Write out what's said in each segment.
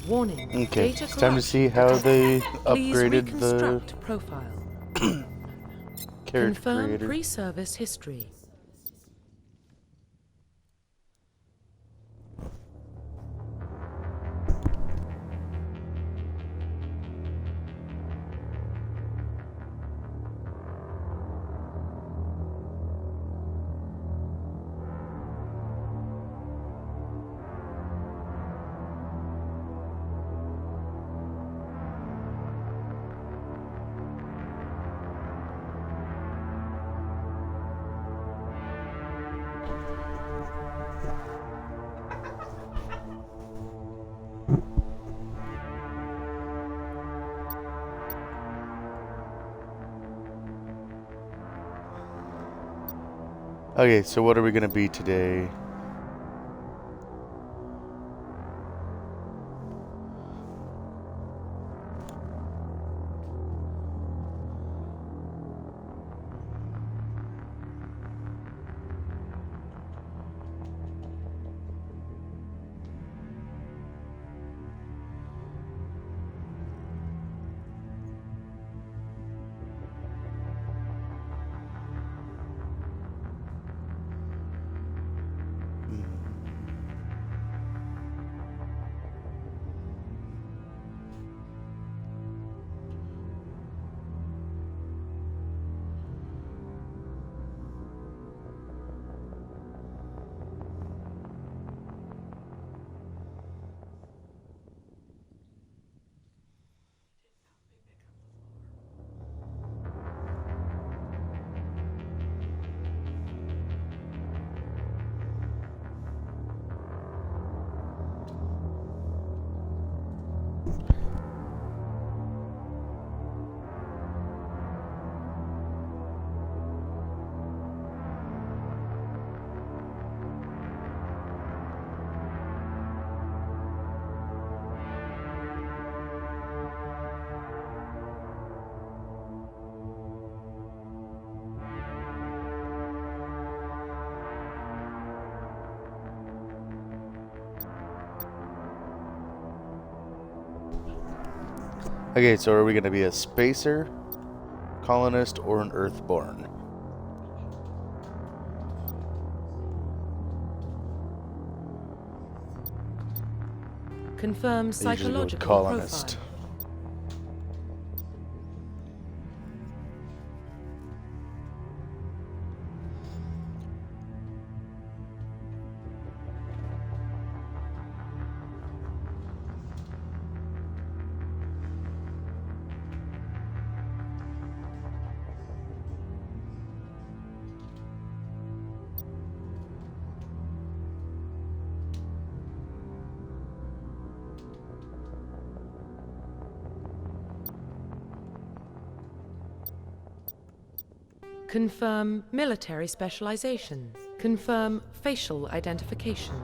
Warning. Okay, Data it's time to see corruption how they detected. Please upgraded the reconstruct profile. character Confirm creator. pre-service history. Okay, so what are we gonna be today? Okay, so are we gonna be a spacer, colonist, or an earthborn? Confirm I usually go with psychological colonist. profile. Confirm military specialization. Confirm facial identification.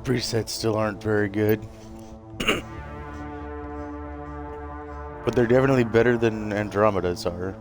Presets still aren't very good. But they're definitely better than Andromeda's are.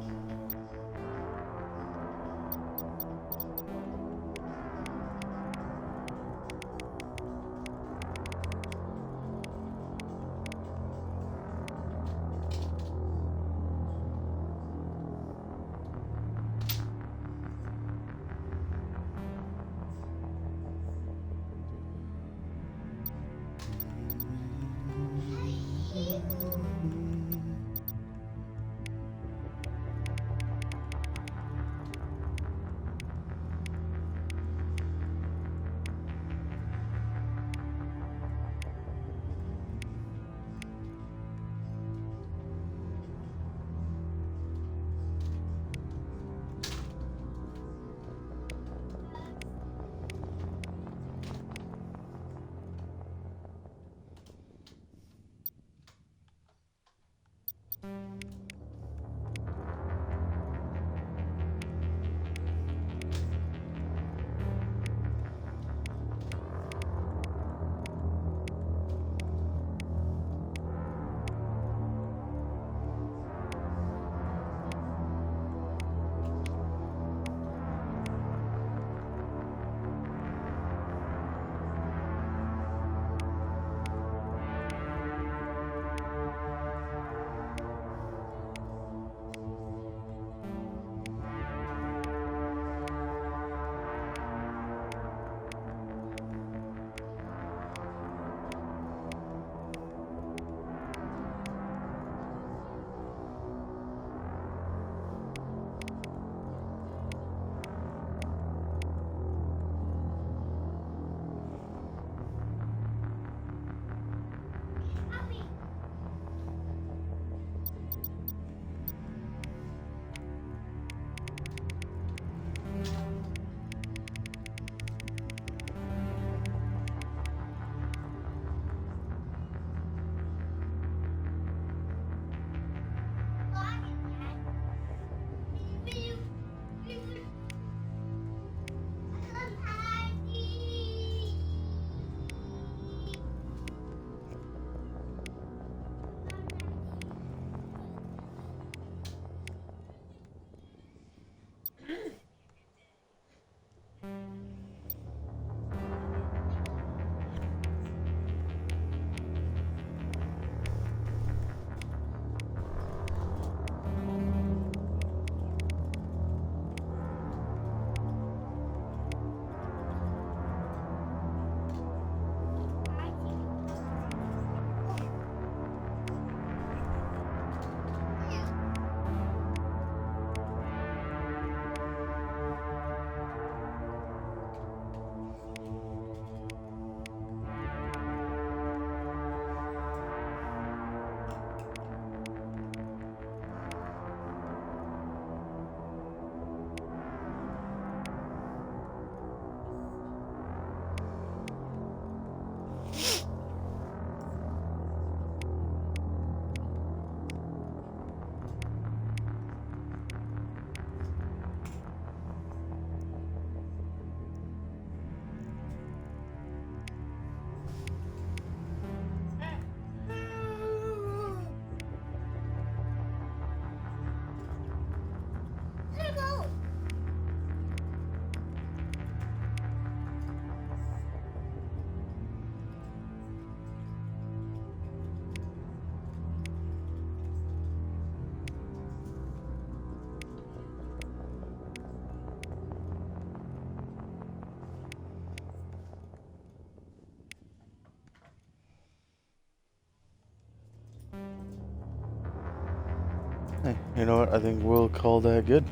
Hey, you know what? I think we'll call that good.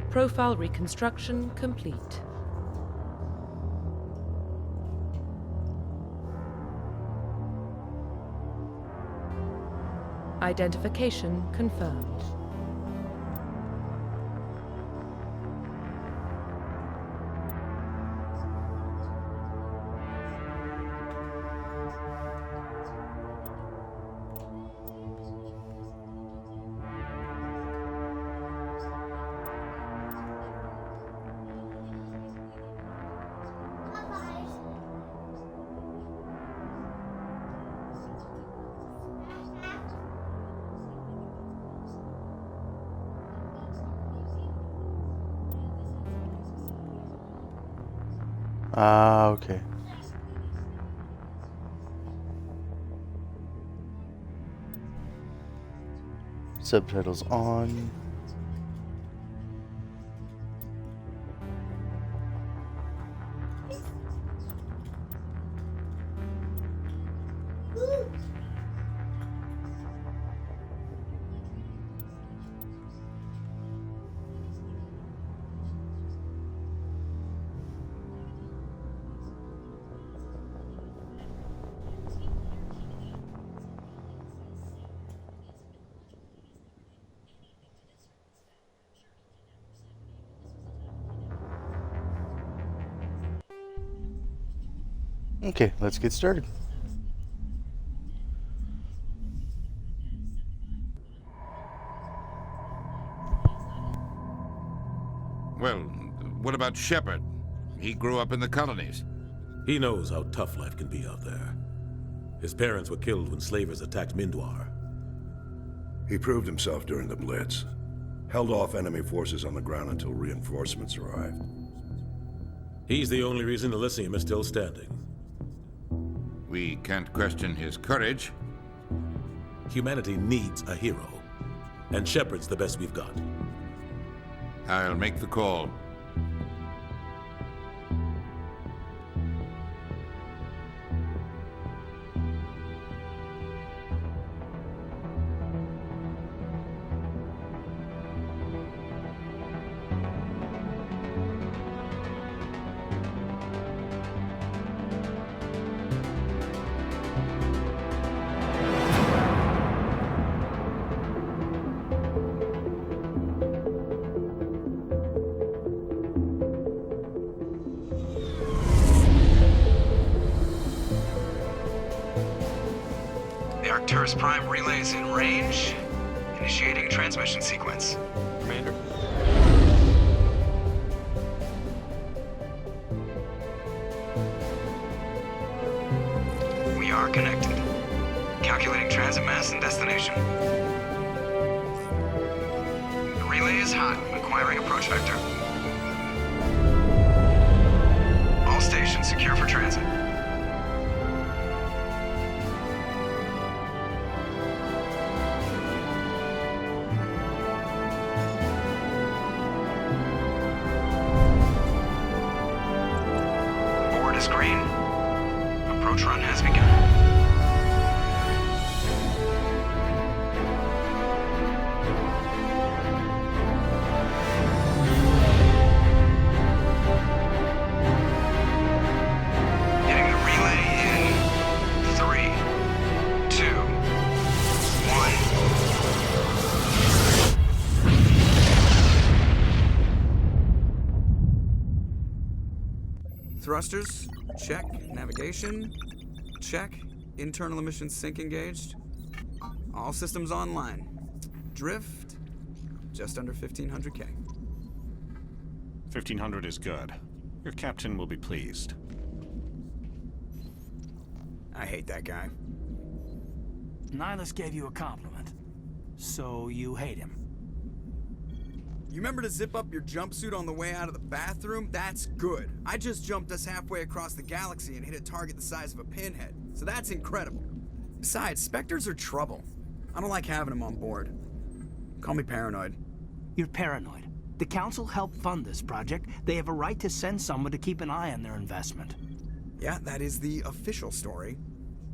Profile reconstruction complete. Identification confirmed. Ah, okay. Subtitles on. Okay, let's get started. Well, what about Shepard? He grew up in the colonies. He knows how tough life can be out there. His parents were killed when slavers attacked Mindwar. He proved himself during the Blitz. Held off enemy forces on the ground until reinforcements arrived. He's the only reason Elysium is still standing. We can't question his courage. Humanity needs a hero, and Shepard's the best we've got. I'll make the call. The Arcturus Prime relay's in range. Initiating transmission sequence. Commander. We are connected. Calculating transit mass and destination. The relay is hot. Acquiring approach vector. All stations secure for transit. Board is green. Approach run has begun. Getting the relay in 3, 2, 1. Thrusters, check. Navigation, check. Internal emissions sync engaged. All systems online. Drift, just under 1500K. 1500 is good. Your captain will be pleased. I hate that guy. Nihilus gave you a compliment. So you hate him. You remember to zip up your jumpsuit on the way out of the bathroom? That's good. I just jumped us halfway across the galaxy and hit a target the size of a pinhead. So that's incredible. Besides, Spectres are trouble. I don't like having them on board. Call me paranoid. You're paranoid. The Council helped fund this project. They have a right to send someone to keep an eye on their investment. Yeah, that is the official story.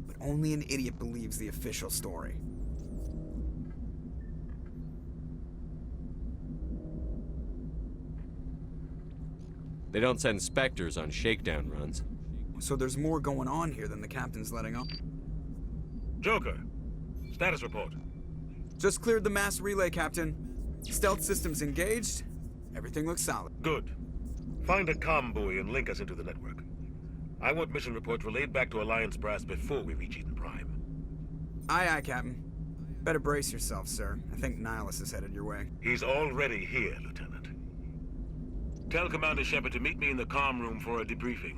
But only an idiot believes the official story. They don't send Spectres on shakedown runs. So there's more going on here than the captain's letting on. Joker, status report. Just cleared the mass relay, Captain. Stealth systems engaged. Everything looks solid. Good. Find a comm buoy and link us into the network. I want mission reports relayed back to Alliance Brass before we reach Eden Prime. Aye, aye, Captain. Better brace yourself, sir. I think Nihilus is headed your way. He's already here, Lieutenant. Tell Commander Shepard to meet me in the comm room for a debriefing.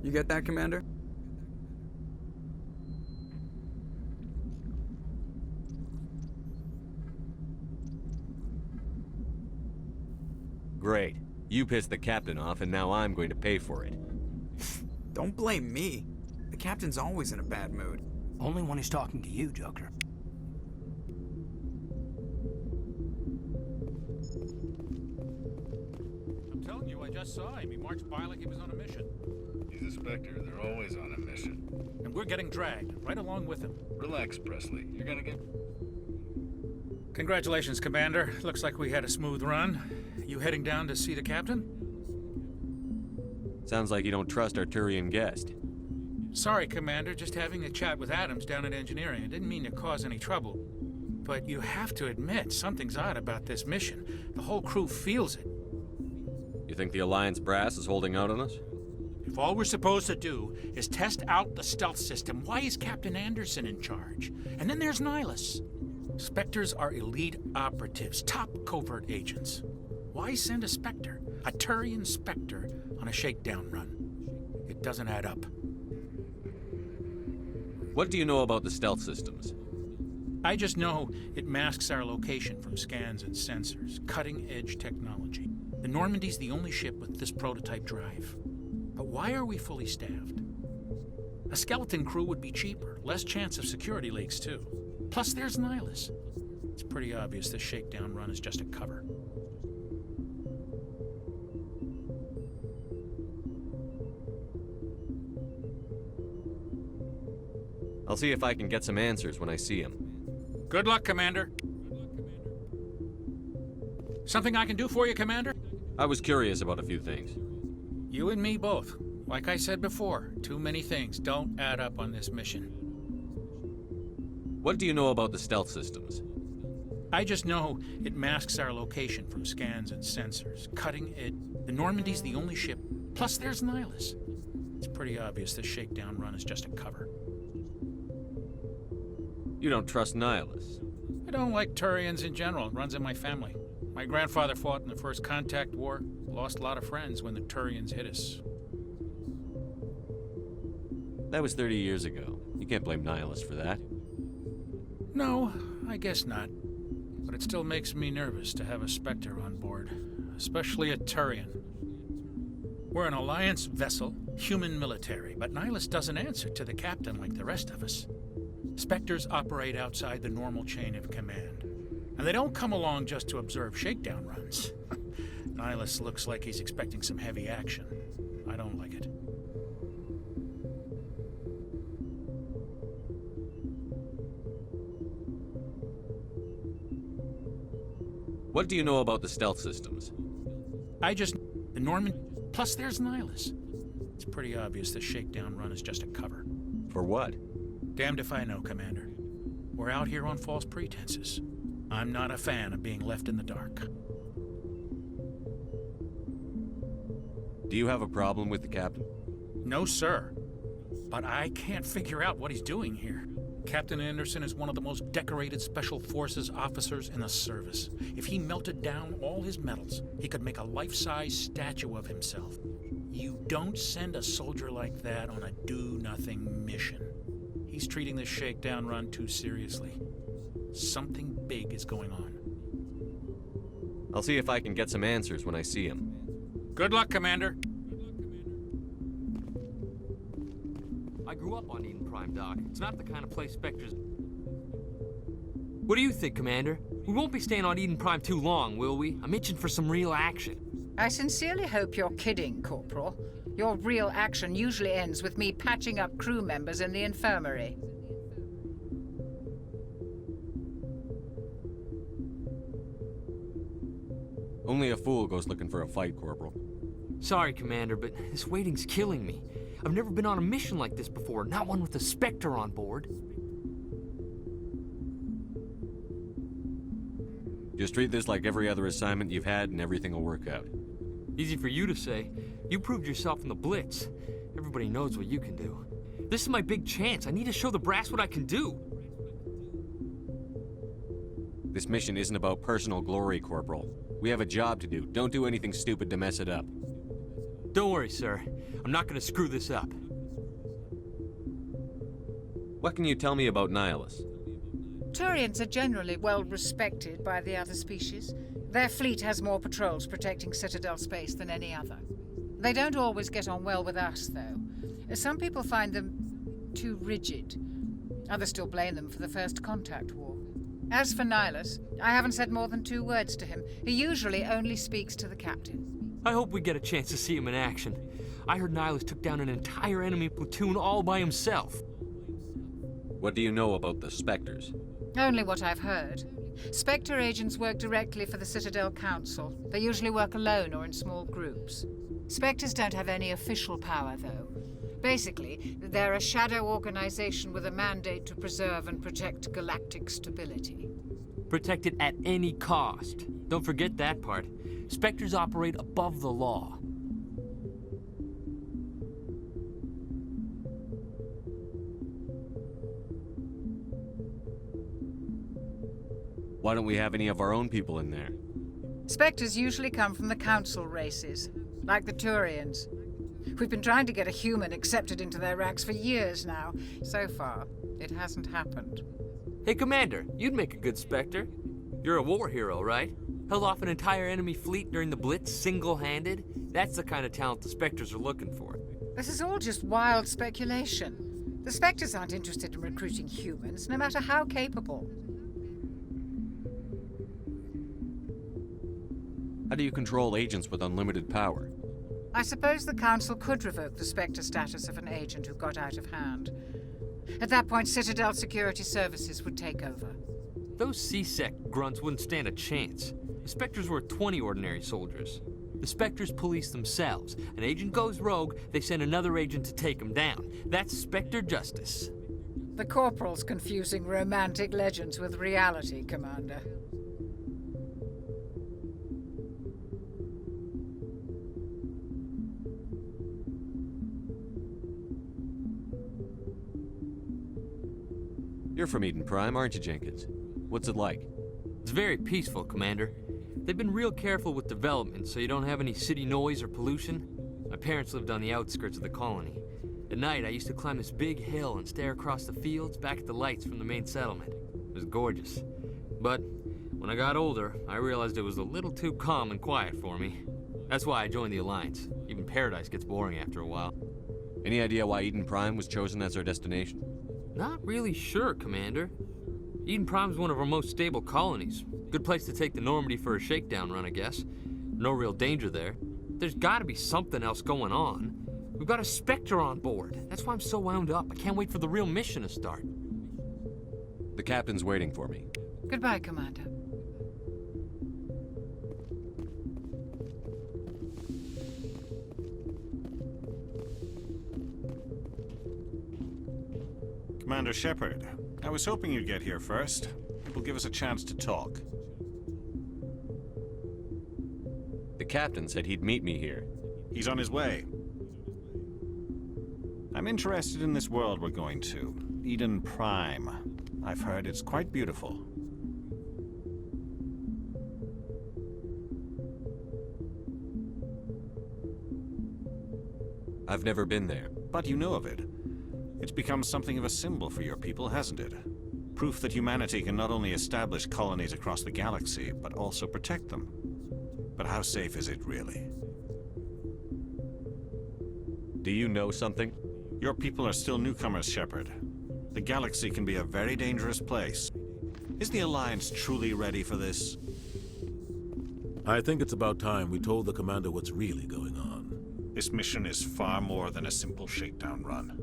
You get that, Commander? Great. You pissed the captain off, and now I'm going to pay for it. Don't blame me. The captain's always in a bad mood. Only when he's talking to you, Joker. I'm telling you, I just saw him. He marched by like he was on a mission. He's a Spectre. They're always on a mission. And we're getting dragged, right along with him. Relax, Presley. You're gonna get... Congratulations, Commander. Looks like we had a smooth run. You heading down to see the captain? Sounds like you don't trust our Turian guest. Sorry, Commander. Just having a chat with Adams down at engineering. I didn't mean to cause any trouble. But you have to admit, something's odd about this mission. The whole crew feels it. You think the Alliance brass is holding out on us? If all we're supposed to do is test out the stealth system, why is Captain Anderson in charge? And then there's Nihilus. Spectres are elite operatives, top covert agents. Why send a Spectre, a Turian Spectre, on a shakedown run? It doesn't add up. What do you know about the stealth systems? I just know it masks our location from scans and sensors. Cutting-edge technology. The Normandy's the only ship with this prototype drive. But why are we fully staffed? A skeleton crew would be cheaper, less chance of security leaks too. Plus there's Nihilus. It's pretty obvious this shakedown run is just a cover. I'll see if I can get some answers when I see him. Good luck, Commander. Something I can do for you, Commander? I was curious about a few things. You and me both. Like I said before, too many things don't add up on this mission. What do you know about the stealth systems? I just know it masks our location from scans and sensors. Cutting edge. The Normandy's the only ship. Plus there's Nihilus. It's pretty obvious this shakedown run is just a cover. You don't trust Nihilus? I don't like Turians in general. It runs in my family. My grandfather fought in the First Contact War. Lost a lot of friends when the Turians hit us. That was 30 years ago. You can't blame Nihilus for that. No, I guess not. But it still makes me nervous to have a Spectre on board. Especially a Turian. We're an Alliance vessel, human military, but Nihilus doesn't answer to the captain like the rest of us. Spectres operate outside the normal chain of command. And they don't come along just to observe shakedown runs. Nihilus looks like he's expecting some heavy action. I don't like it. What do you know about the stealth systems? I just... The Norman... Plus there's Nihilus. It's pretty obvious this shakedown run is just a cover. For what? Damned if I know, Commander. We're out here on false pretenses. I'm not a fan of being left in the dark. Do you have a problem with the captain? No, sir. But I can't figure out what he's doing here. Captain Anderson is one of the most decorated Special Forces officers in the service. If he melted down all his medals, he could make a life-size statue of himself. You don't send a soldier like that on a do-nothing mission. He's treating this shakedown run too seriously. Something big is going on. I'll see if I can get some answers when I see him. Good luck, Commander. I grew up on Eden Prime, Doc. It's not the kind of place Spectres... What do you think, Commander? We won't be staying on Eden Prime too long, will we? I'm itching for some real action. I sincerely hope you're kidding, Corporal. Your real action usually ends with me patching up crew members in the infirmary. Only a fool goes looking for a fight, Corporal. Sorry, Commander, but this waiting's killing me. I've never been on a mission like this before, not one with a Spectre on board. Just treat this like every other assignment you've had and everything will work out. Easy for you to say. You proved yourself in the Blitz. Everybody knows what you can do. This is my big chance. I need to show the brass what I can do. This mission isn't about personal glory, Corporal. We have a job to do. Don't do anything stupid to mess it up. Don't worry, sir. I'm not gonna screw this up. What can you tell me about Nihilus? Turians are generally well respected by the other species. Their fleet has more patrols protecting Citadel space than any other. They don't always get on well with us, though. Some people find them too rigid. Others still blame them for the First Contact War. As for Nihilus, I haven't said more than 2 words to him. He usually only speaks to the captain. I hope we get a chance to see him in action. I heard Nihilus took down an entire enemy platoon all by himself. What do you know about the Spectres? Only what I've heard. Spectre agents work directly for the Citadel Council. They usually work alone or in small groups. Spectres don't have any official power, though. Basically, they're a shadow organization with a mandate to preserve and protect galactic stability. Protect it at any cost. Don't forget that part. Spectres operate above the law. Why don't we have any of our own people in there? Spectres usually come from the Council races, like the Turians. We've been trying to get a human accepted into their ranks for years now. So far, it hasn't happened. Hey, Commander, you'd make a good Spectre. You're a war hero, right? Held off an entire enemy fleet during the Blitz single-handed? That's the kind of talent the Spectres are looking for. This is all just wild speculation. The Spectres aren't interested in recruiting humans, no matter how capable. How do you control agents with unlimited power? I suppose the Council could revoke the Spectre status of an agent who got out of hand. At that point, Citadel Security Services would take over. Those C-Sec grunts wouldn't stand a chance. The Spectres were 20 ordinary soldiers. The Spectres police themselves. An agent goes rogue, they send another agent to take him down. That's Spectre justice. The Corporal's confusing romantic legends with reality, Commander. You're from Eden Prime, aren't you, Jenkins? What's it like? It's very peaceful, Commander. They've been real careful with development, so you don't have any city noise or pollution. My parents lived on the outskirts of the colony. At night, I used to climb this big hill and stare across the fields back at the lights from the main settlement. It was gorgeous. But when I got older, I realized it was a little too calm and quiet for me. That's why I joined the Alliance. Even Paradise gets boring after a while. Any idea why Eden Prime was chosen as our destination? Not really sure, Commander. Eden Prime's one of our most stable colonies. Good place to take the Normandy for a shakedown run, I guess. No real danger there. There's gotta be something else going on. We've got a Spectre on board. That's why I'm so wound up. I can't wait for the real mission to start. The captain's waiting for me. Goodbye, Commander. Commander Shepard, I was hoping you'd get here first. It will give us a chance to talk. The captain said he'd meet me here. He's on his way. I'm interested in this world we're going to, Eden Prime. I've heard it's quite beautiful. I've never been there. But you know of it. It's become something of a symbol for your people, hasn't it? Proof that humanity can not only establish colonies across the galaxy, but also protect them. But how safe is it, really? Do you know something? Your people are still newcomers, Shepard. The galaxy can be a very dangerous place. Is the Alliance truly ready for this? I think it's about time we told the Commander what's really going on. This mission is far more than a simple shakedown run.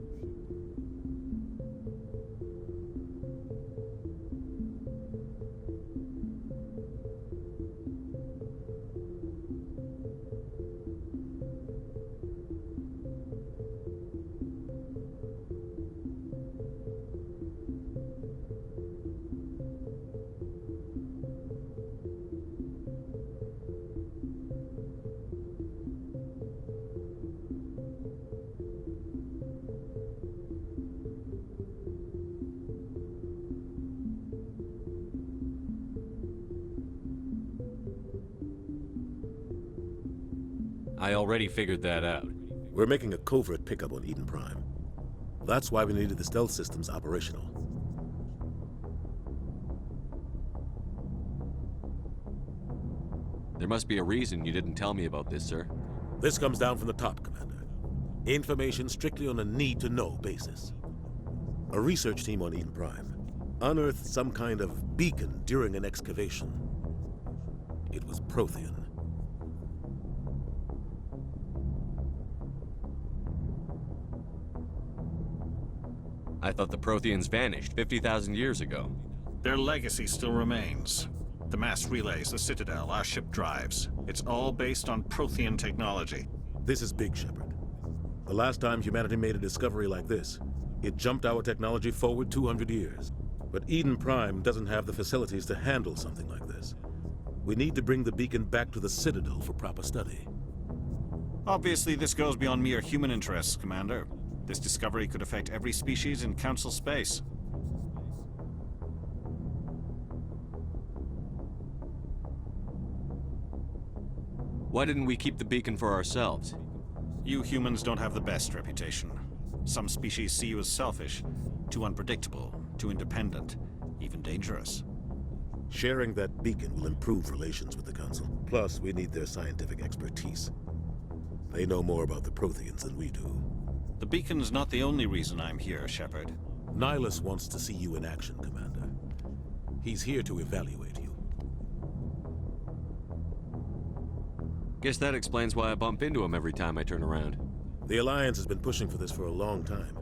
I already figured that out. We're making a covert pickup on Eden Prime. That's why we needed the stealth systems operational. There must be a reason you didn't tell me about this, sir. This comes down from the top, Commander. Information strictly on a need-to-know basis. A research team on Eden Prime unearthed some kind of beacon during an excavation. It was Prothean. I thought the Protheans vanished 50,000 years ago. Their legacy still remains. The mass relays, the Citadel, our ship drives. It's all based on Prothean technology. This is big, Shepard. The last time humanity made a discovery like this, it jumped our technology forward 200 years. But Eden Prime doesn't have the facilities to handle something like this. We need to bring the beacon back to the Citadel for proper study. Obviously, this goes beyond mere human interests, Commander. This discovery could affect every species in Council space. Why didn't we keep the beacon for ourselves? You humans don't have the best reputation. Some species see you as selfish, too unpredictable, too independent, even dangerous. Sharing that beacon will improve relations with the Council. Plus, we need their scientific expertise. They know more about the Protheans than we do. The beacon's not the only reason I'm here, Shepard. Nihilus wants to see you in action, Commander. He's here to evaluate you. Guess that explains why I bump into him every time I turn around. The Alliance has been pushing for this for a long time.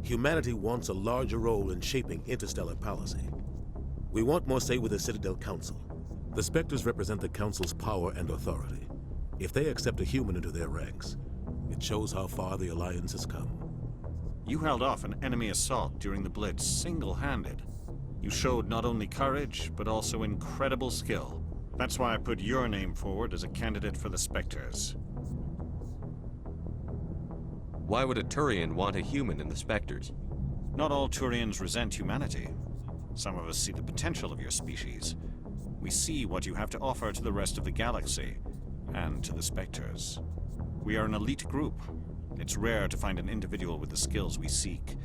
Humanity wants a larger role in shaping interstellar policy. We want more say with the Citadel Council. The Spectres represent the Council's power and authority. If they accept a human into their ranks, it shows how far the Alliance has come. You held off an enemy assault during the Blitz single-handed. You showed not only courage, but also incredible skill. That's why I put your name forward as a candidate for the Spectres. Why would a Turian want a human in the Spectres? Not all Turians resent humanity. Some of us see the potential of your species. We see what you have to offer to the rest of the galaxy, and to the Spectres. We are an elite group. It's rare to find an individual with the skills we seek.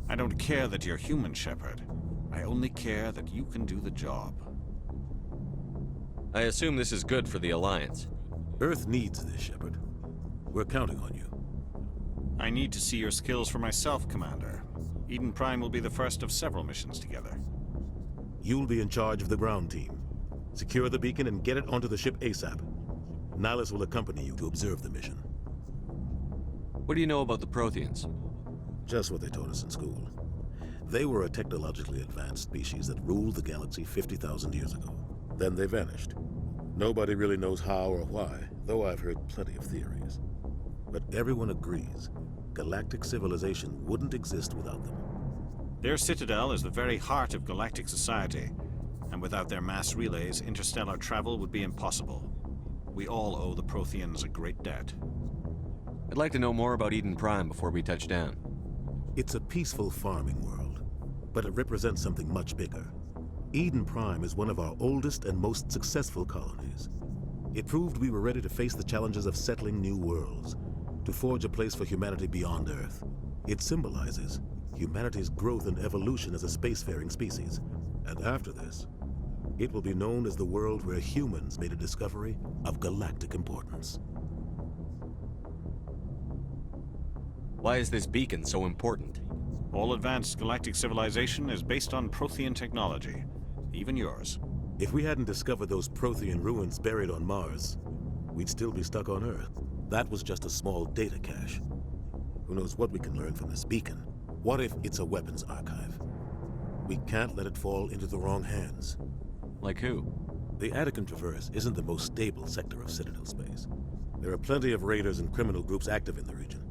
I don't care that you're human, Shepard. I only care that you can do the job. I assume this is good for the Alliance. Earth needs this, Shepard. We're counting on you. I need to see your skills for myself, Commander. Eden Prime will be the first of several missions together. You'll be in charge of the ground team. Secure the beacon and get it onto the ship ASAP. Nihilus will accompany you to observe the mission. What do you know about the Protheans? Just what they taught us in school. They were a technologically advanced species that ruled the galaxy 50,000 years ago. Then they vanished. Nobody really knows how or why, though I've heard plenty of theories. But everyone agrees, galactic civilization wouldn't exist without them. Their citadel is the very heart of galactic society, and without their mass relays, interstellar travel would be impossible. We all owe the Protheans a great debt. I'd like to know more about Eden Prime before we touch down. It's a peaceful farming world, but it represents something much bigger. Eden Prime is one of our oldest and most successful colonies. It proved we were ready to face the challenges of settling new worlds, to forge a place for humanity beyond Earth. It symbolizes humanity's growth and evolution as a spacefaring species. And after this, it will be known as the world where humans made a discovery of galactic importance. Why is this beacon so important? All advanced galactic civilization is based on Prothean technology, even yours. If we hadn't discovered those Prothean ruins buried on Mars, we'd still be stuck on Earth. That was just a small data cache. Who knows what we can learn from this beacon? What if it's a weapons archive? We can't let it fall into the wrong hands. Like who? The Attican Traverse isn't the most stable sector of Citadel space. There are plenty of raiders and criminal groups active in the region.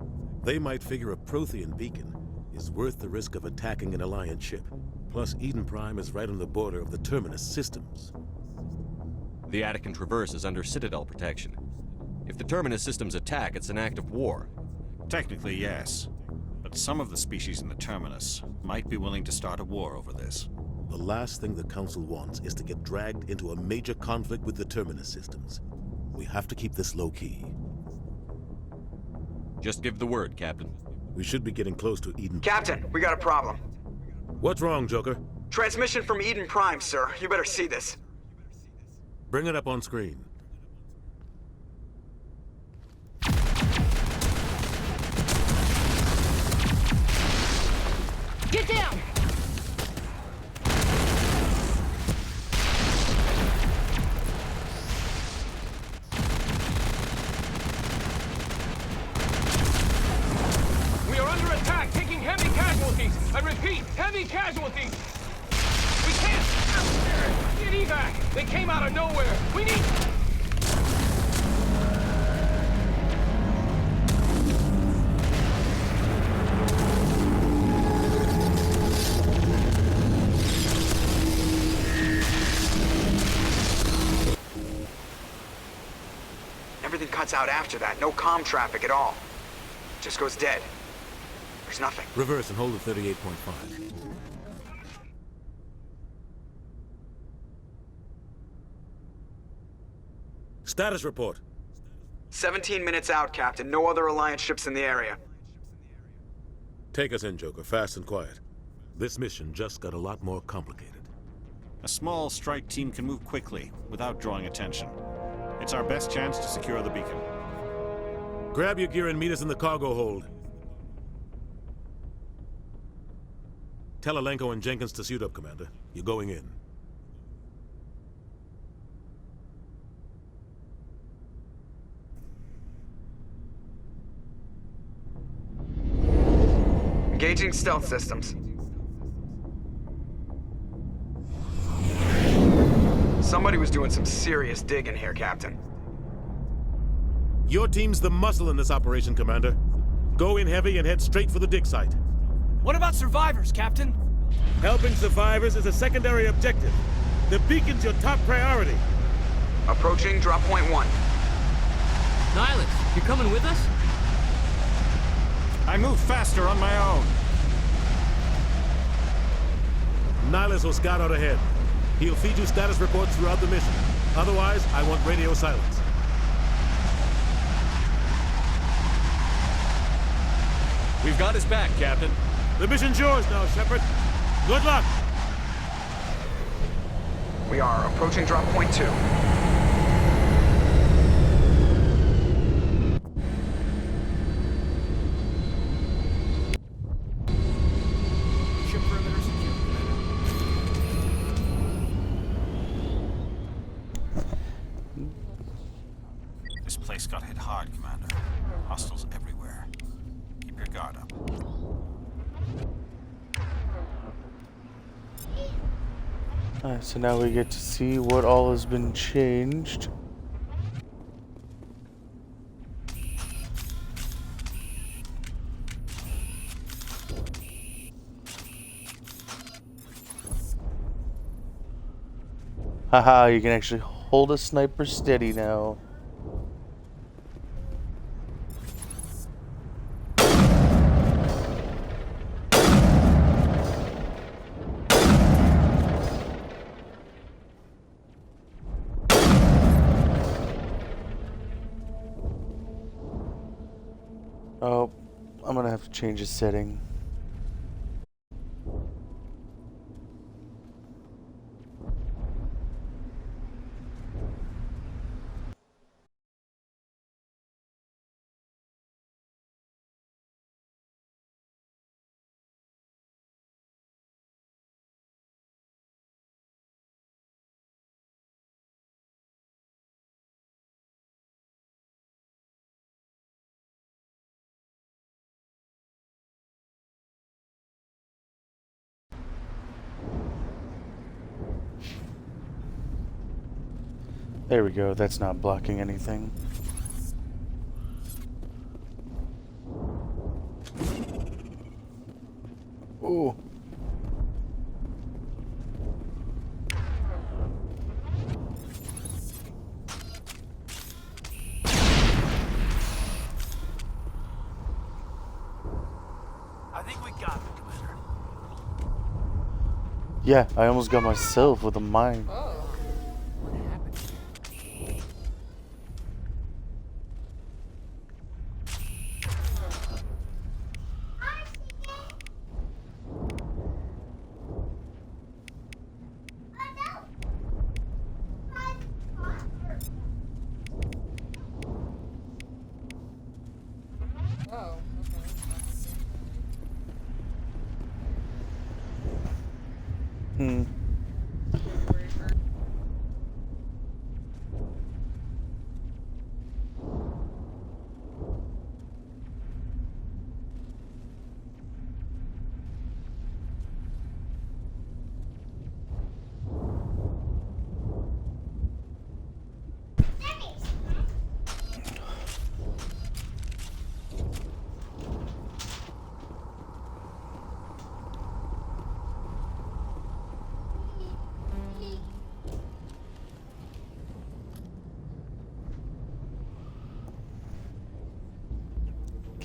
They might figure a Prothean beacon is worth the risk of attacking an Alliance ship. Plus, Eden Prime is right on the border of the Terminus systems. The Attican Traverse is under Citadel protection. If the Terminus systems attack, it's an act of war. Technically, yes. But some of the species in the Terminus might be willing to start a war over this. The last thing the Council wants is to get dragged into a major conflict with the Terminus systems. We have to keep this low-key. Just give the word, Captain. We should be getting close to Eden. Captain, we got a problem. What's wrong, Joker? Transmission from Eden Prime, sir. You better see this. Bring it up on screen. Get down! We are under attack, taking heavy casualties. I repeat, heavy casualties. We can't get evac. They came out of nowhere. We need... Everything cuts out after that. No comm traffic at all. Just goes dead. There's nothing. Reverse and hold at 38.5. Status report. 17 minutes out, Captain. No other Alliance ships in the area. Take us in, Joker, fast and quiet. This mission just got a lot more complicated. A small strike team can move quickly without drawing attention. It's our best chance to secure the beacon. Grab your gear and meet us in the cargo hold. Tell Alenko and Jenkins to suit up, Commander. You're going in. Engaging stealth systems. Somebody was doing some serious digging here, Captain. Your team's the muscle in this operation, Commander. Go in heavy and head straight for the dig site. What about survivors, Captain? Helping survivors is a secondary objective. The beacon's your top priority. Approaching drop point 1. Nihilus, you coming with us? I move faster on my own. Nihilus will scout out ahead. He'll feed you status reports throughout the mission. Otherwise, I want radio silence. We've got his back, Captain. The mission's yours now, Shepard. Good luck! We are approaching drop point 2. Ship perimeter secure, This place got hit hard, Commander. Hostiles everywhere. Keep your guard up. Alright, so now we get to see what all has been changed. Haha, you can actually hold a sniper steady now. Oh, I'm gonna have to change the setting. There we go, that's not blocking anything. Ooh. I think we got it, Commander. Yeah, I almost got myself with a mine.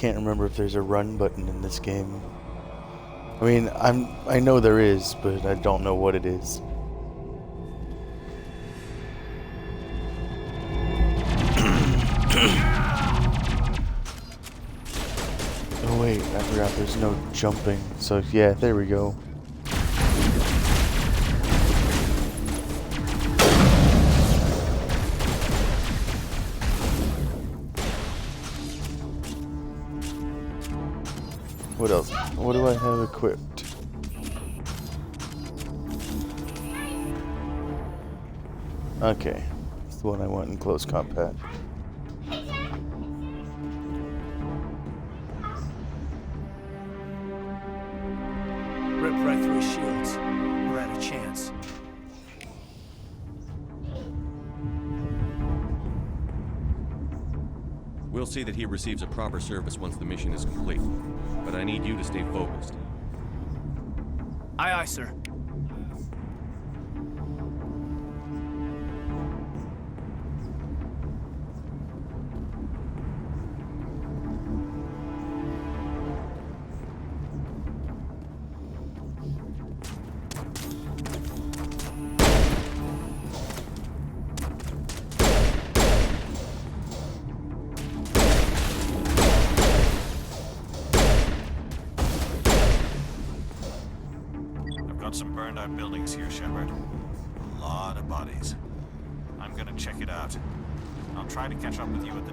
can't remember if there's a run button in this game. I mean, I know there is, but I don't know what it is. Oh wait, I forgot there's no jumping. So yeah, there we go. What else? What do I have equipped? Okay, it's the one I want in close combat. Rip right through his shields. We're at a chance. We'll see that he receives a proper service once the mission is complete. But I need you to stay focused. Aye, aye, sir. Some burned out buildings here, Shepard. A lot of bodies. I'm gonna check it out. I'll try to catch up with you at the...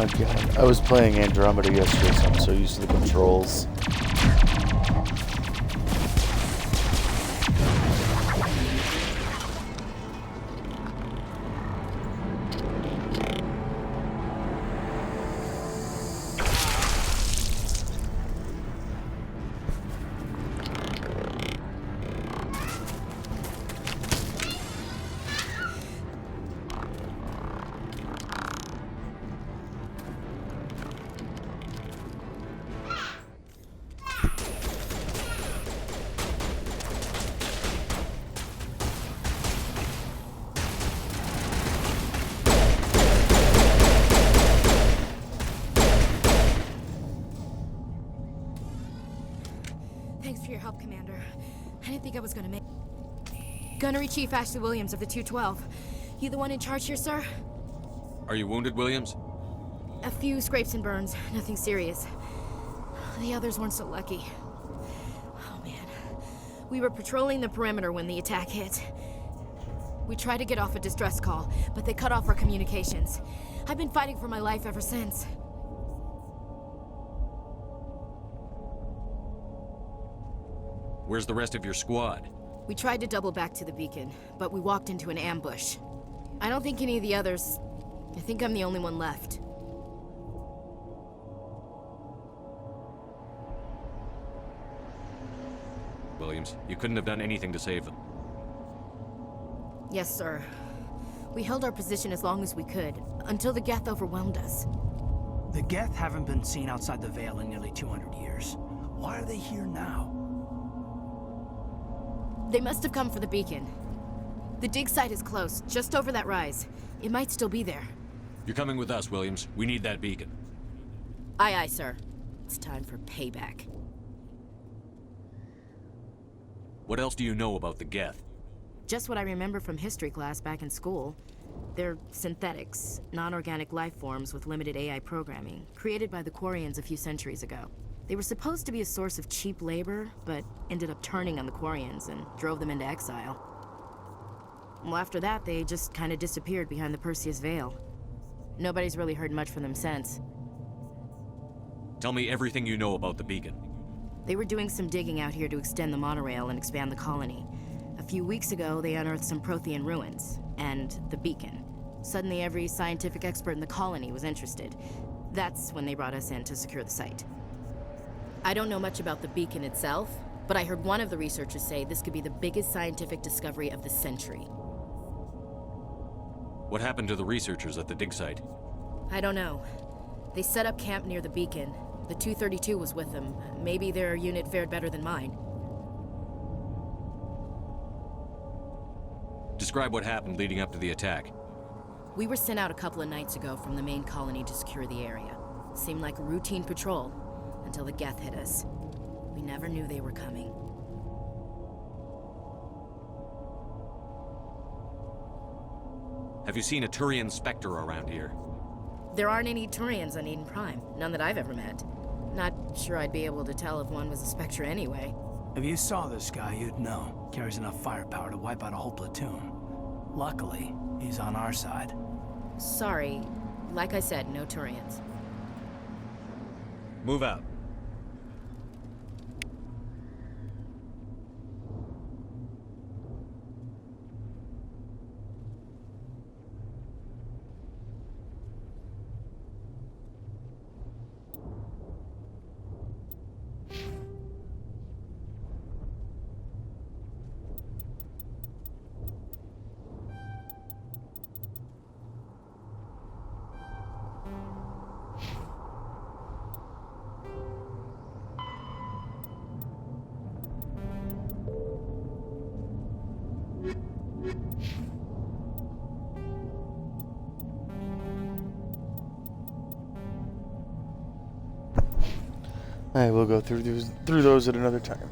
Oh god, I was playing Andromeda yesterday, so I'm so used to the controls. Thanks for your help, Commander. I didn't think I was gonna make... Gunnery Chief Ashley Williams of the 212. You the one in charge here, sir? Are you wounded, Williams? A few scrapes and burns. Nothing serious. The others weren't so lucky. Oh man. We were patrolling the perimeter when the attack hit. We tried to get off a distress call, but they cut off our communications. I've been fighting for my life ever since. Where's the rest of your squad? We tried to double back to the beacon, but we walked into an ambush. I don't think any of the others... I think I'm the only one left. Williams, you couldn't have done anything to save them. Yes, sir. We held our position as long as we could, until the Geth overwhelmed us. The Geth haven't been seen outside the Veil in nearly 200 years. Why are they here now? They must have come for the beacon. The dig site is close, just over that rise. It might still be there. You're coming with us, Williams. We need that beacon. Aye, aye, sir. It's time for payback. What else do you know about the Geth? Just what I remember from history class back in school. They're synthetics, non-organic life forms with limited AI programming, created by the Quarians a few centuries ago. They were supposed to be a source of cheap labor, but ended up turning on the Quarians and drove them into exile. Well, after that, they just kind of disappeared behind the Perseus Veil. Nobody's really heard much from them since. Tell me everything you know about the beacon. They were doing some digging out here to extend the monorail and expand the colony. A few weeks ago, they unearthed some Prothean ruins, and the beacon. Suddenly, every scientific expert in the colony was interested. That's when they brought us in to secure the site. I don't know much about the beacon itself, but I heard one of the researchers say this could be the biggest scientific discovery of the century. What happened to the researchers at the dig site? I don't know. They set up camp near the beacon. The 232 was with them. Maybe their unit fared better than mine. Describe what happened leading up to the attack. We were sent out a couple of nights ago from the main colony to secure the area. Seemed like a routine patrol, until the Geth hit us. We never knew they were coming. Have you seen a Turian Spectre around here? There aren't any Turians on Eden Prime. None that I've ever met. Not sure I'd be able to tell if one was a Spectre anyway. If you saw this guy, you'd know. Carries enough firepower to wipe out a whole platoon. Luckily, he's on our side. Sorry. Like I said, no Turians. Move out. Alright, we'll go through those at another time.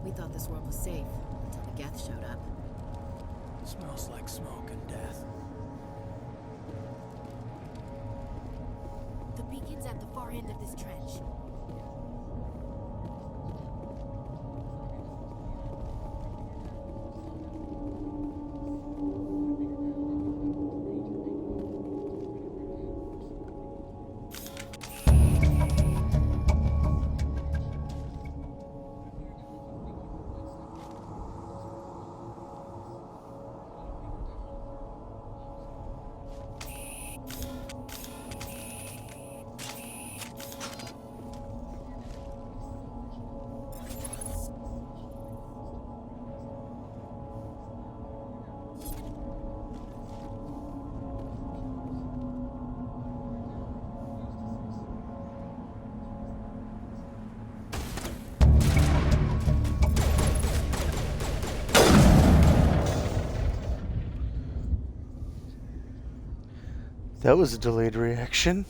We thought this world was safe until the Geth showed up. Smells like smoke and death. The beacon's at the far end of this trench. That was a delayed reaction.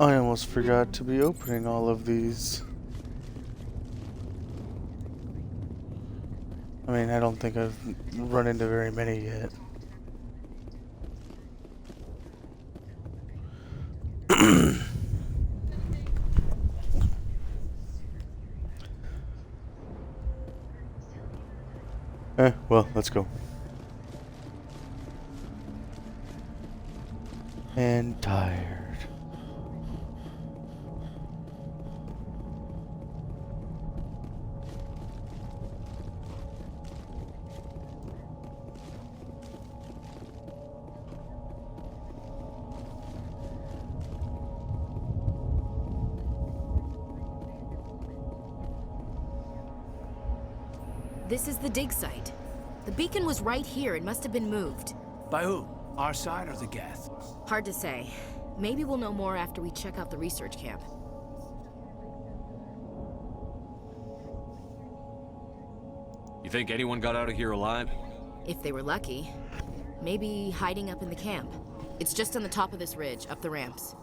I almost forgot to be opening all of these. I mean, I don't think I've run into very many yet. Well, let's go. And tired. This is the dig site. The beacon was right here. It must have been moved. By who? Our side or the Geth? Hard to say. Maybe we'll know more after we check out the research camp. You think anyone got out of here alive? If they were lucky. Maybe hiding up in the camp. It's just on the top of this ridge, up the ramps.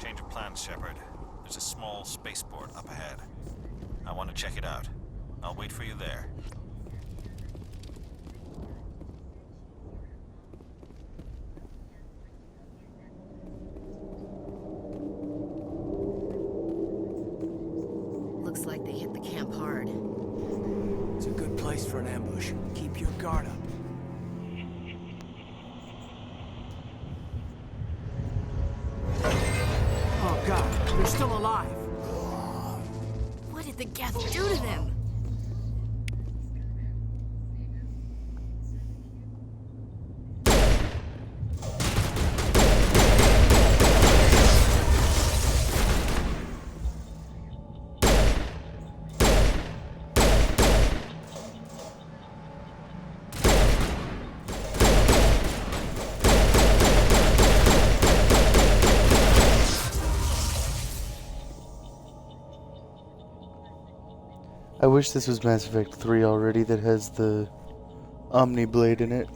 Change of plans, Shepard. There's a small spaceport up ahead. I want to check it out. I'll wait for you there. Looks like they hit the camp hard. It's a good place for an ambush. Keep your guard up. Oh god, they're still alive. What did the Geth do to them? I wish this was Mass Effect 3 already that has the Omni Blade in it.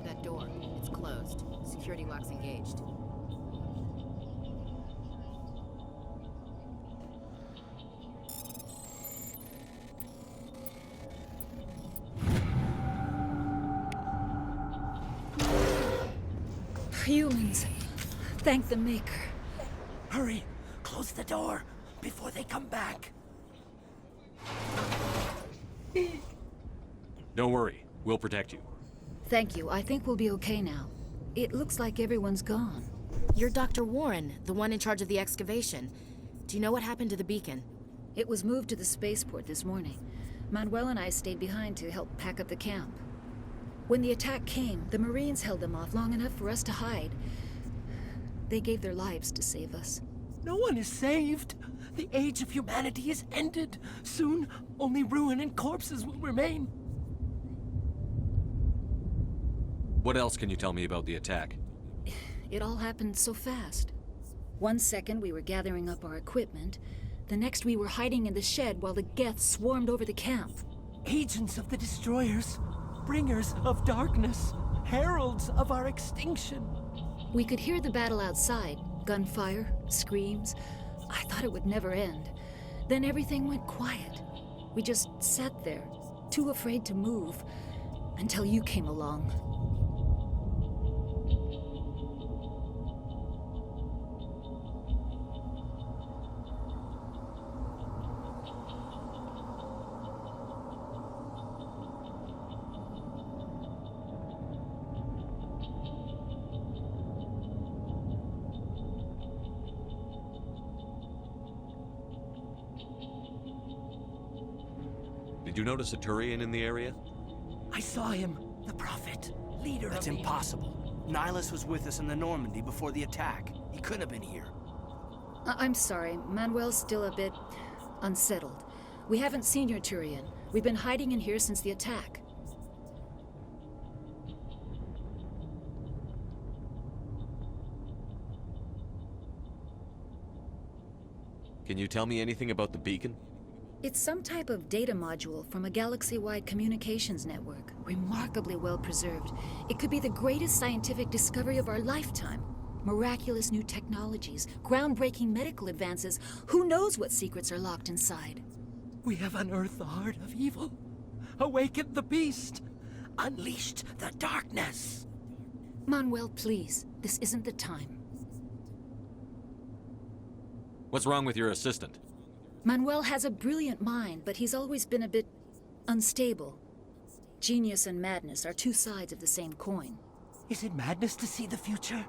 That door, it's closed. Security lock's engaged. Humans. Thank the Maker. Hurry! Close the door before they come back. Don't worry. We'll protect you. Thank you. I think we'll be okay now. It looks like everyone's gone. You're Dr. Warren, the one in charge of the excavation. Do you know what happened to the beacon? It was moved to the spaceport this morning. Manuel and I stayed behind to help pack up the camp. When the attack came, the Marines held them off long enough for us to hide. They gave their lives to save us. No one is saved. The age of humanity is ended. Soon, only ruin and corpses will remain. What else can you tell me about the attack? It all happened so fast. 1 second we were gathering up our equipment. The next we were hiding in the shed while the Geth swarmed over the camp. Agents of the Destroyers, bringers of darkness, heralds of our extinction. We could hear the battle outside. Gunfire, screams. I thought it would never end. Then everything went quiet. We just sat there, too afraid to move, until you came along. Did you notice a Turian in the area? I saw him, the Prophet, leader That's of the... impossible. Nihilus was with us in the Normandy before the attack. He couldn't have been here. I'm sorry. Manuel's still a bit Unsettled. We haven't seen your Turian. We've been hiding in here since the attack. Can you tell me anything about the beacon? It's some type of data module from a galaxy-wide communications network. Remarkably well preserved. It could be the greatest scientific discovery of our lifetime. Miraculous new technologies, groundbreaking medical advances. Who knows what secrets are locked inside? We have unearthed the heart of evil, awakened the beast, unleashed the darkness. Manuel, please. This isn't the time. What's wrong with your assistant? Manuel has a brilliant mind, but he's always been a bit unstable. Genius and madness are two sides of the same coin. Is it madness to see the future?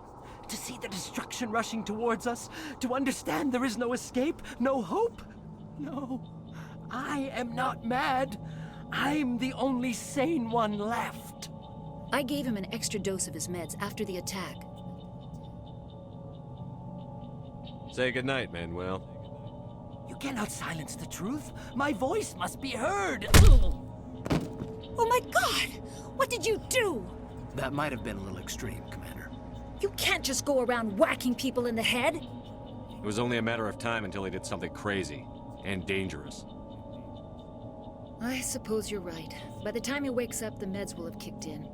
To see the destruction rushing towards us? To understand there is no escape, no hope? No, I am not mad. I'm the only sane one left. I gave him an extra dose of his meds after the attack. Say goodnight, Manuel. You cannot silence the truth. My voice must be heard. Oh my God! What did you do? That might have been a little extreme, Commander. You can't just go around whacking people in the head. It was only a matter of time until he did something crazy and dangerous. I suppose you're right. By the time he wakes up, the meds will have kicked in.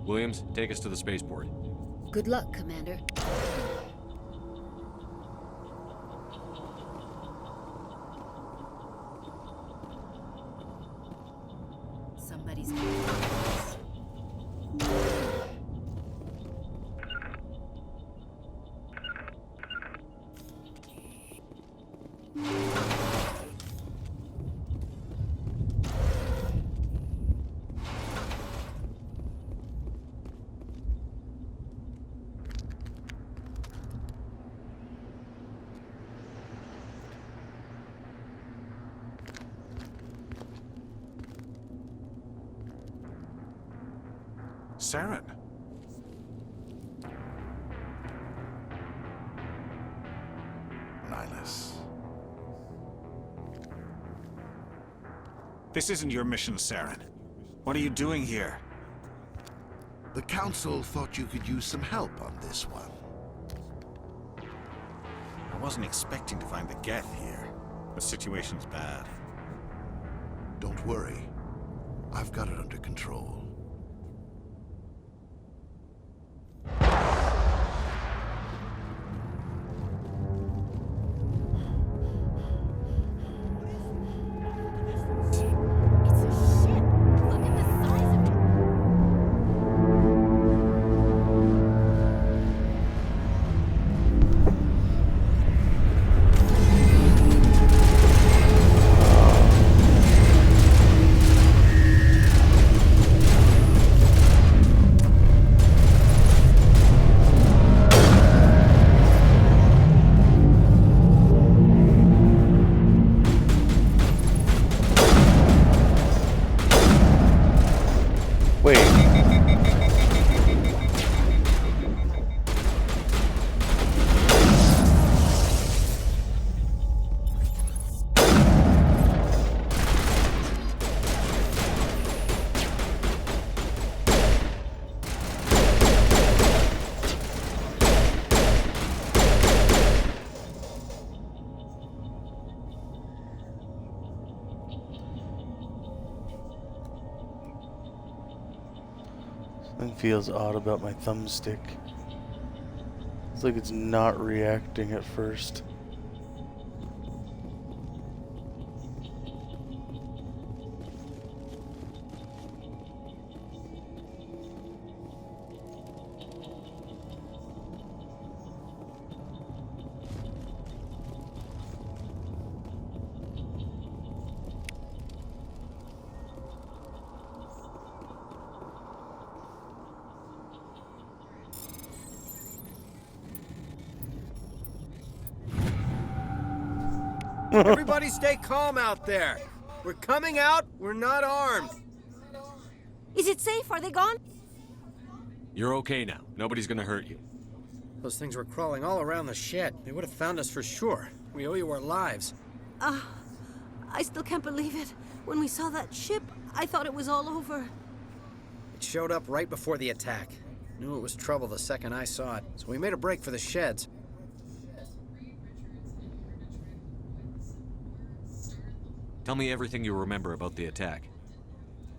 Williams, take us to the spaceport. Good luck, Commander. Somebody's Saren. Nihilus. This isn't your mission, Saren. What are you doing here? The Council thought you could use some help on this one. I wasn't expecting to find the Geth here. The situation's bad. Don't worry. I've got it under control. Something feels odd about my thumbstick. It's like it's not reacting at first. Everybody stay calm out there. We're coming out, we're not armed. Is it safe? Are they gone? You're okay now. Nobody's gonna hurt you. Those things were crawling all around the shed. They would have found us for sure. We owe you our lives. I still can't believe it. When we saw that ship, I thought it was all over. It showed up right before the attack. Knew it was trouble the second I saw it, so we made a break for the sheds. Tell me everything you remember about the attack.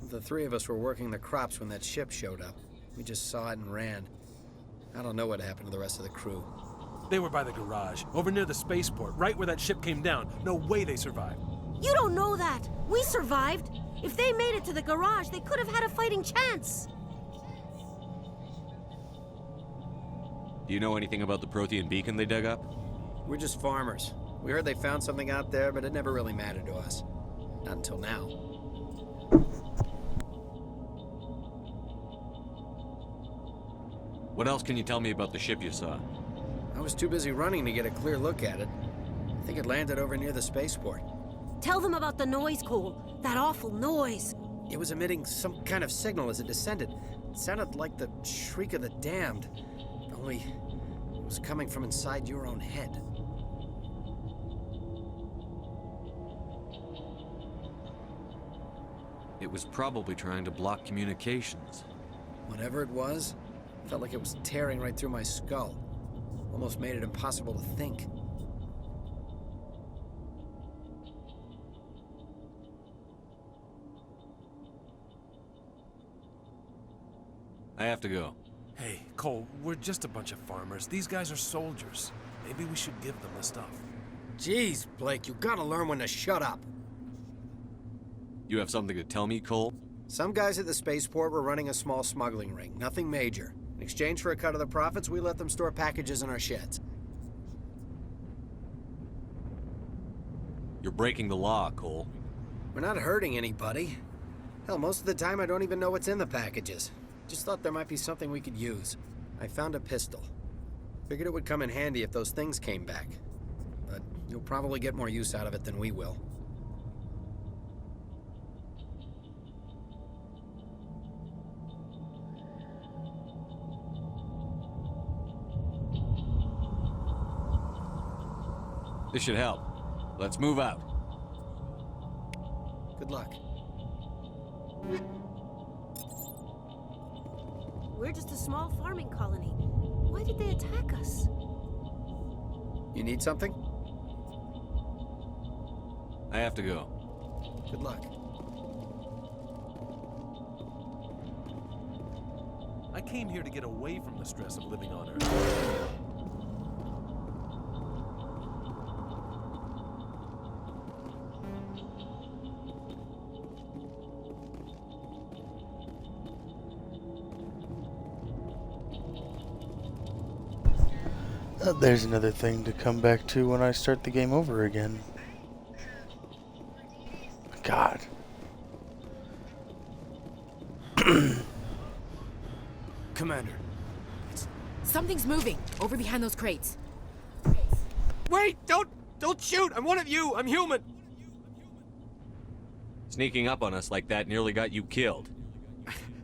The three of us were working the crops when that ship showed up. We just saw it and ran. I don't know what happened to the rest of the crew. They were by the garage, over near the spaceport, right where that ship came down. No way they survived. You don't know that. We survived. If they made it to the garage, they could have had a fighting chance. Do you know anything about the Prothean beacon they dug up? We're just farmers. We heard they found something out there, but it never really mattered to us. Not until now. What else can you tell me about the ship you saw? I was too busy running to get a clear look at it. I think it landed over near the spaceport. Tell them about the noise, Cole. That awful noise. It was emitting some kind of signal as it descended. It sounded like the shriek of the damned. Only it was coming from inside your own head. It was probably trying to block communications. Whatever it was, felt like it was tearing right through my skull. Almost made it impossible to think. I have to go. Hey, Cole, we're just a bunch of farmers. These guys are soldiers. Maybe we should give them the stuff. Jeez, Blake, you gotta learn when to shut up. You have something to tell me, Cole? Some guys at the spaceport were running a small smuggling ring, nothing major. In exchange for a cut of the profits, we let them store packages in our sheds. You're breaking the law, Cole. We're not hurting anybody. Hell, most of the time I don't even know what's in the packages. Just thought there might be something we could use. I found a pistol. Figured it would come in handy if those things came back. But you'll probably get more use out of it than we will. This should help. Let's move out. Good luck. We're just a small farming colony. Why did they attack us? You need something? I have to go. Good luck. I came here to get away from the stress of living on Earth. There's another thing to come back to when I start the game over again. God. Commander. Something's moving over behind those crates. Wait! Don't shoot! I'm one of you! I'm human! Sneaking up on us like that nearly got you killed.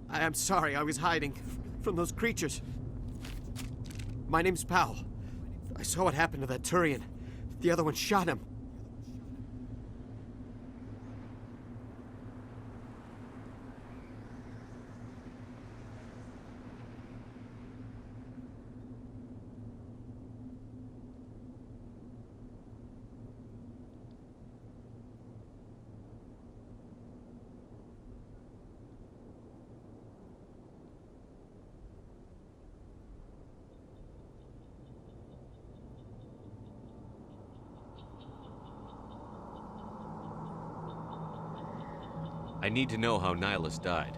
I'm sorry, I was hiding from those creatures. My name's Powell. I saw what happened to that Turian. The other one shot him. I need to know how Nihilus died.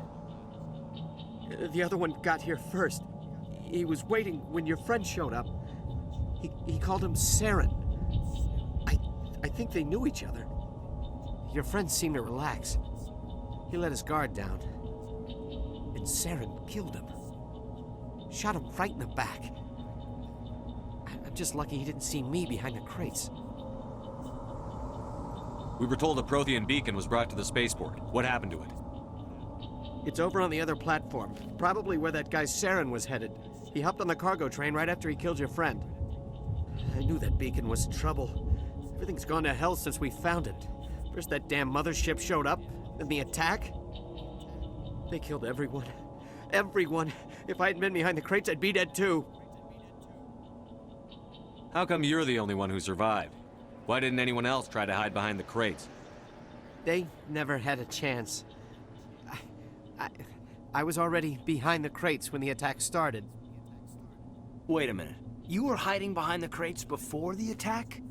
The other one got here first. He was waiting when your friend showed up. He called him Saren. I think they knew each other. Your friend seemed to relax. He let his guard down. And Saren killed him. Shot him right in the back. I'm just lucky he didn't see me behind the crates. We were told a Prothean beacon was brought to the spaceport. What happened to it? It's over on the other platform. Probably where that guy Saren was headed. He hopped on the cargo train right after he killed your friend. I knew that beacon was trouble. Everything's gone to hell since we found it. First that damn mothership showed up, then the attack. They killed everyone. Everyone. If I hadn't been behind the crates, I'd be dead too. How come you're the only one who survived? Why didn't anyone else try to hide behind the crates? They never had a chance. I was already behind the crates when the attack started. Wait a minute. You were hiding behind the crates before the attack?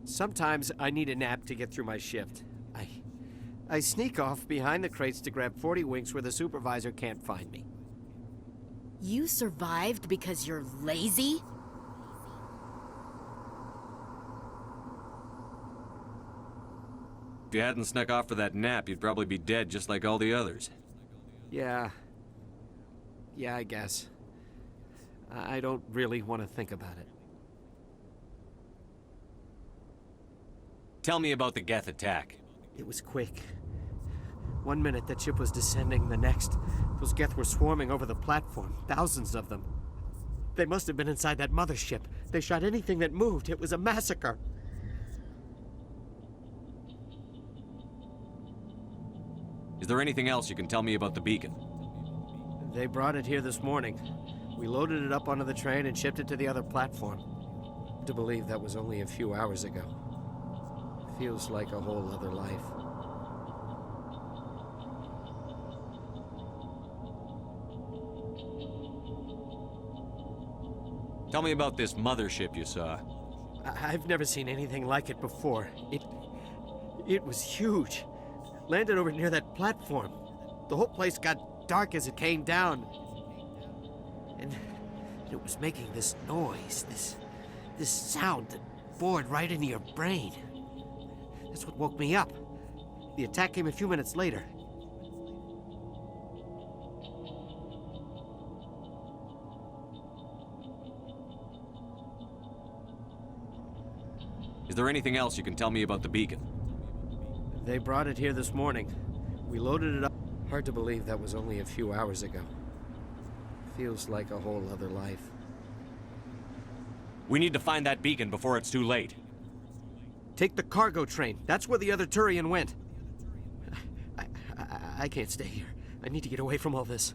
Sometimes I need a nap to get through my shift. I sneak off behind the crates to grab 40 winks where the supervisor can't find me. You survived because you're lazy? If you hadn't snuck off for that nap, you'd probably be dead just like all the others. Yeah, I guess. I don't really want to think about it. Tell me about the Geth attack. It was quick. 1 minute that ship was descending, the next, those Geth were swarming over the platform, thousands of them. They must have been inside that mothership. They shot anything that moved. It was a massacre. Is there anything else you can tell me about the beacon? They brought it here this morning. We loaded it up onto the train and shipped it to the other platform. To believe that was only a few hours ago. Feels like a whole other life. Tell me about this mothership you saw. I've never seen anything like it before. It was huge. Landed over near that platform. The whole place got dark as it came down. And it was making this noise, this sound that bored right into your brain. That's what woke me up. The attack came a few minutes later. Is there anything else you can tell me about the beacon? They brought it here this morning. We loaded it up. Hard to believe that was only a few hours ago. Feels like a whole other life. We need to find that beacon before it's too late. Take the cargo train. That's where the other Turian went. I can't stay here. I need to get away from all this.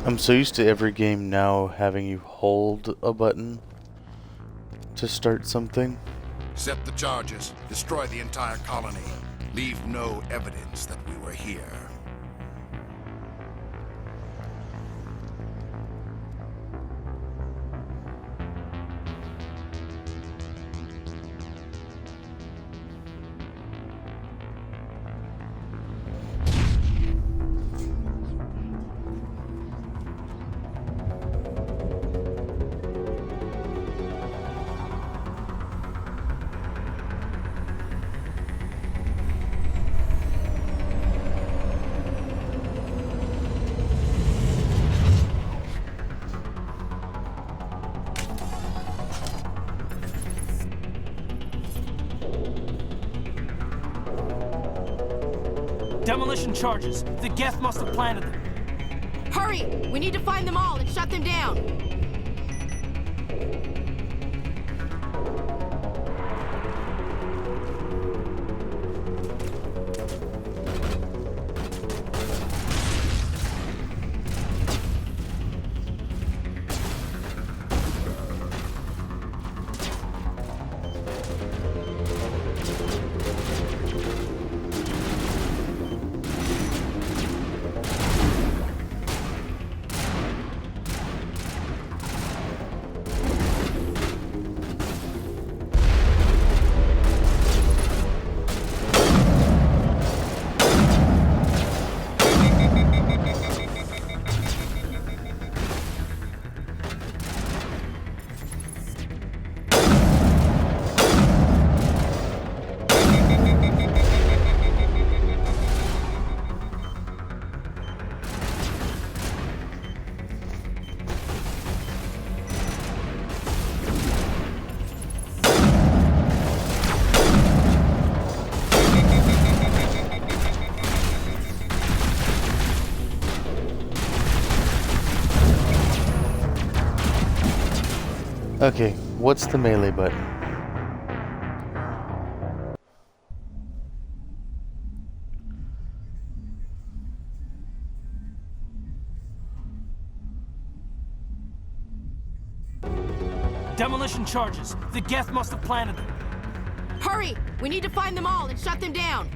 I'm so used to every game now having you hold a button to start something. Set the charges. Destroy the entire colony. Leave no evidence that we were here. Demolition charges. The Geth must have planted them. Hurry! We need to find them all and shut them down. Okay, what's the melee button? Demolition charges. The Geth must have planted them. Hurry! We need to find them all and shut them down.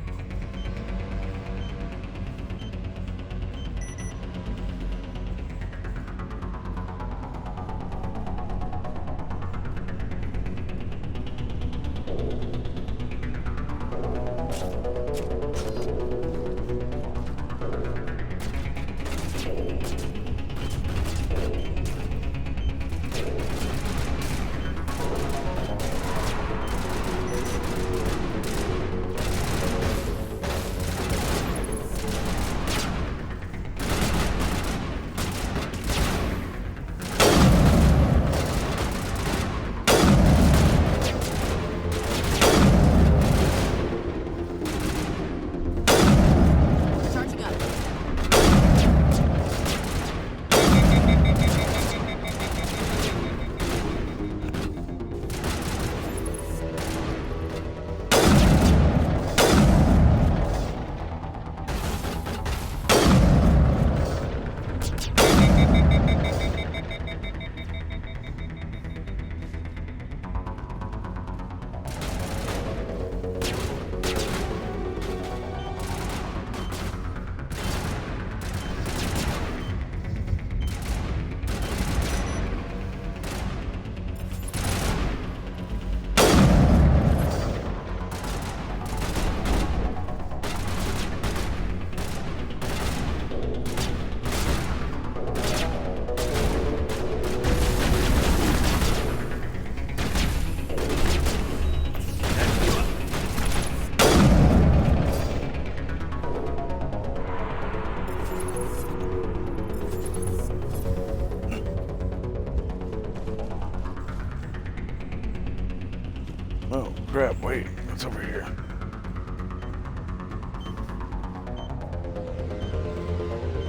Oh, crap, wait, what's over here?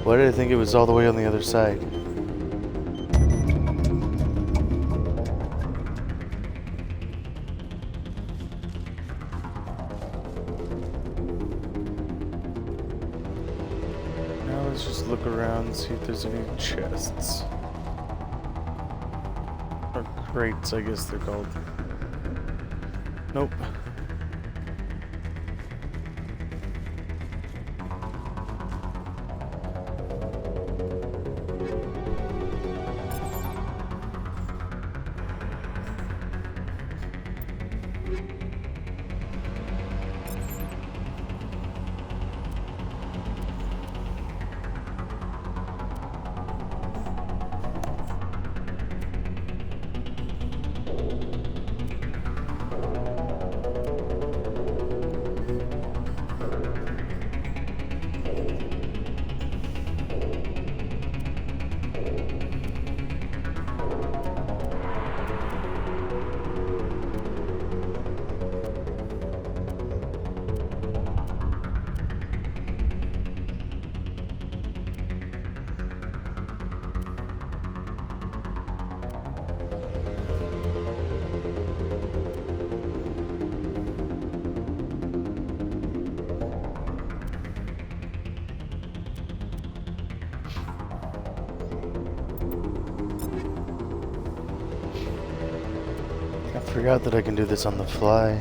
Why did I think it was all the way on the other side? Now let's just look look around, see if there's any chests. Or crates, I guess they're called. Nope. I forgot that I can do this on the fly.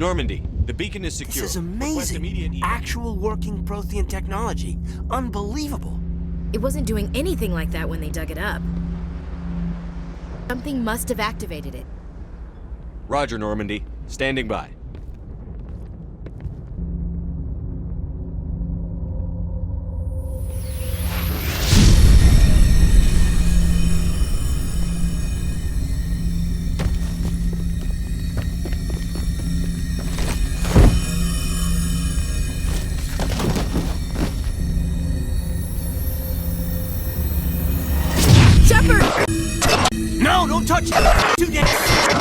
Normandy, the beacon is secure. This is Request immediate amazing. Actual working Prothean technology. Unbelievable. It wasn't doing anything like that when they dug it up. Something must have activated it. Roger, Normandy. Standing by. No, don't touch it! Too dangerous!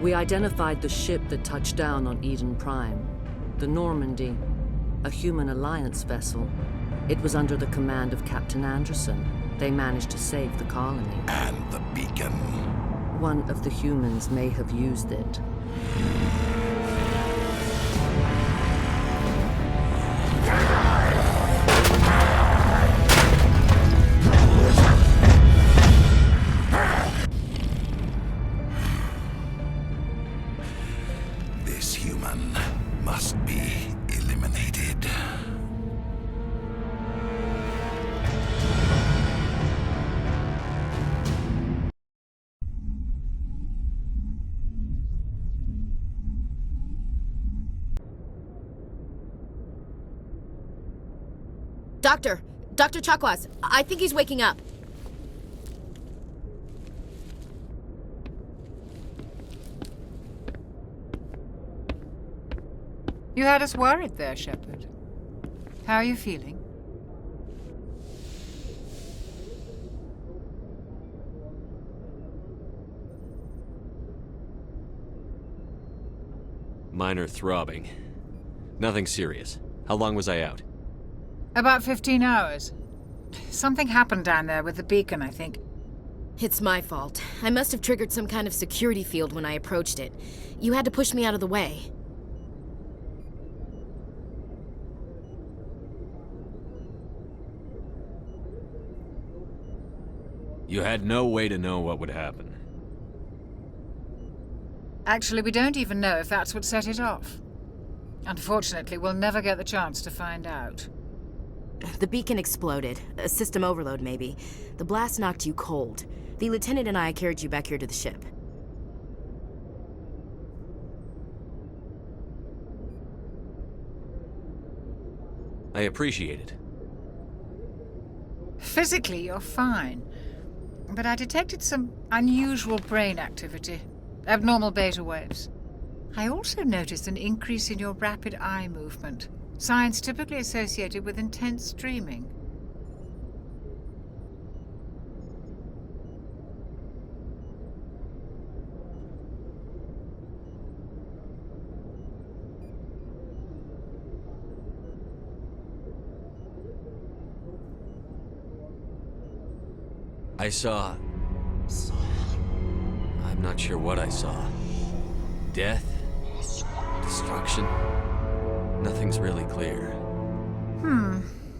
We identified the ship that touched down on Eden Prime. The Normandy, a human alliance vessel. It was under the command of Captain Anderson. They managed to save the colony. And the beacon. One of the humans may have used it. This human must be eliminated. Dr. Chakwas, I think he's waking up. You had us worried there, Shepard. How are you feeling? Minor throbbing. Nothing serious. How long was I out? About 15 hours. Something happened down there with the beacon, I think. It's my fault. I must have triggered some kind of security field when I approached it. You had to push me out of the way. You had no way to know what would happen. Actually, we don't even know if that's what set it off. Unfortunately, we'll never get the chance to find out. The beacon exploded. A system overload, maybe. The blast knocked you cold. The lieutenant and I carried you back here to the ship. I appreciate it. Physically, you're fine. But I detected some unusual brain activity. Abnormal beta waves. I also noticed an increase in your rapid eye movement. Signs typically associated with intense dreaming. I saw... I'm not sure what I saw. Death? Destruction? Nothing's really clear.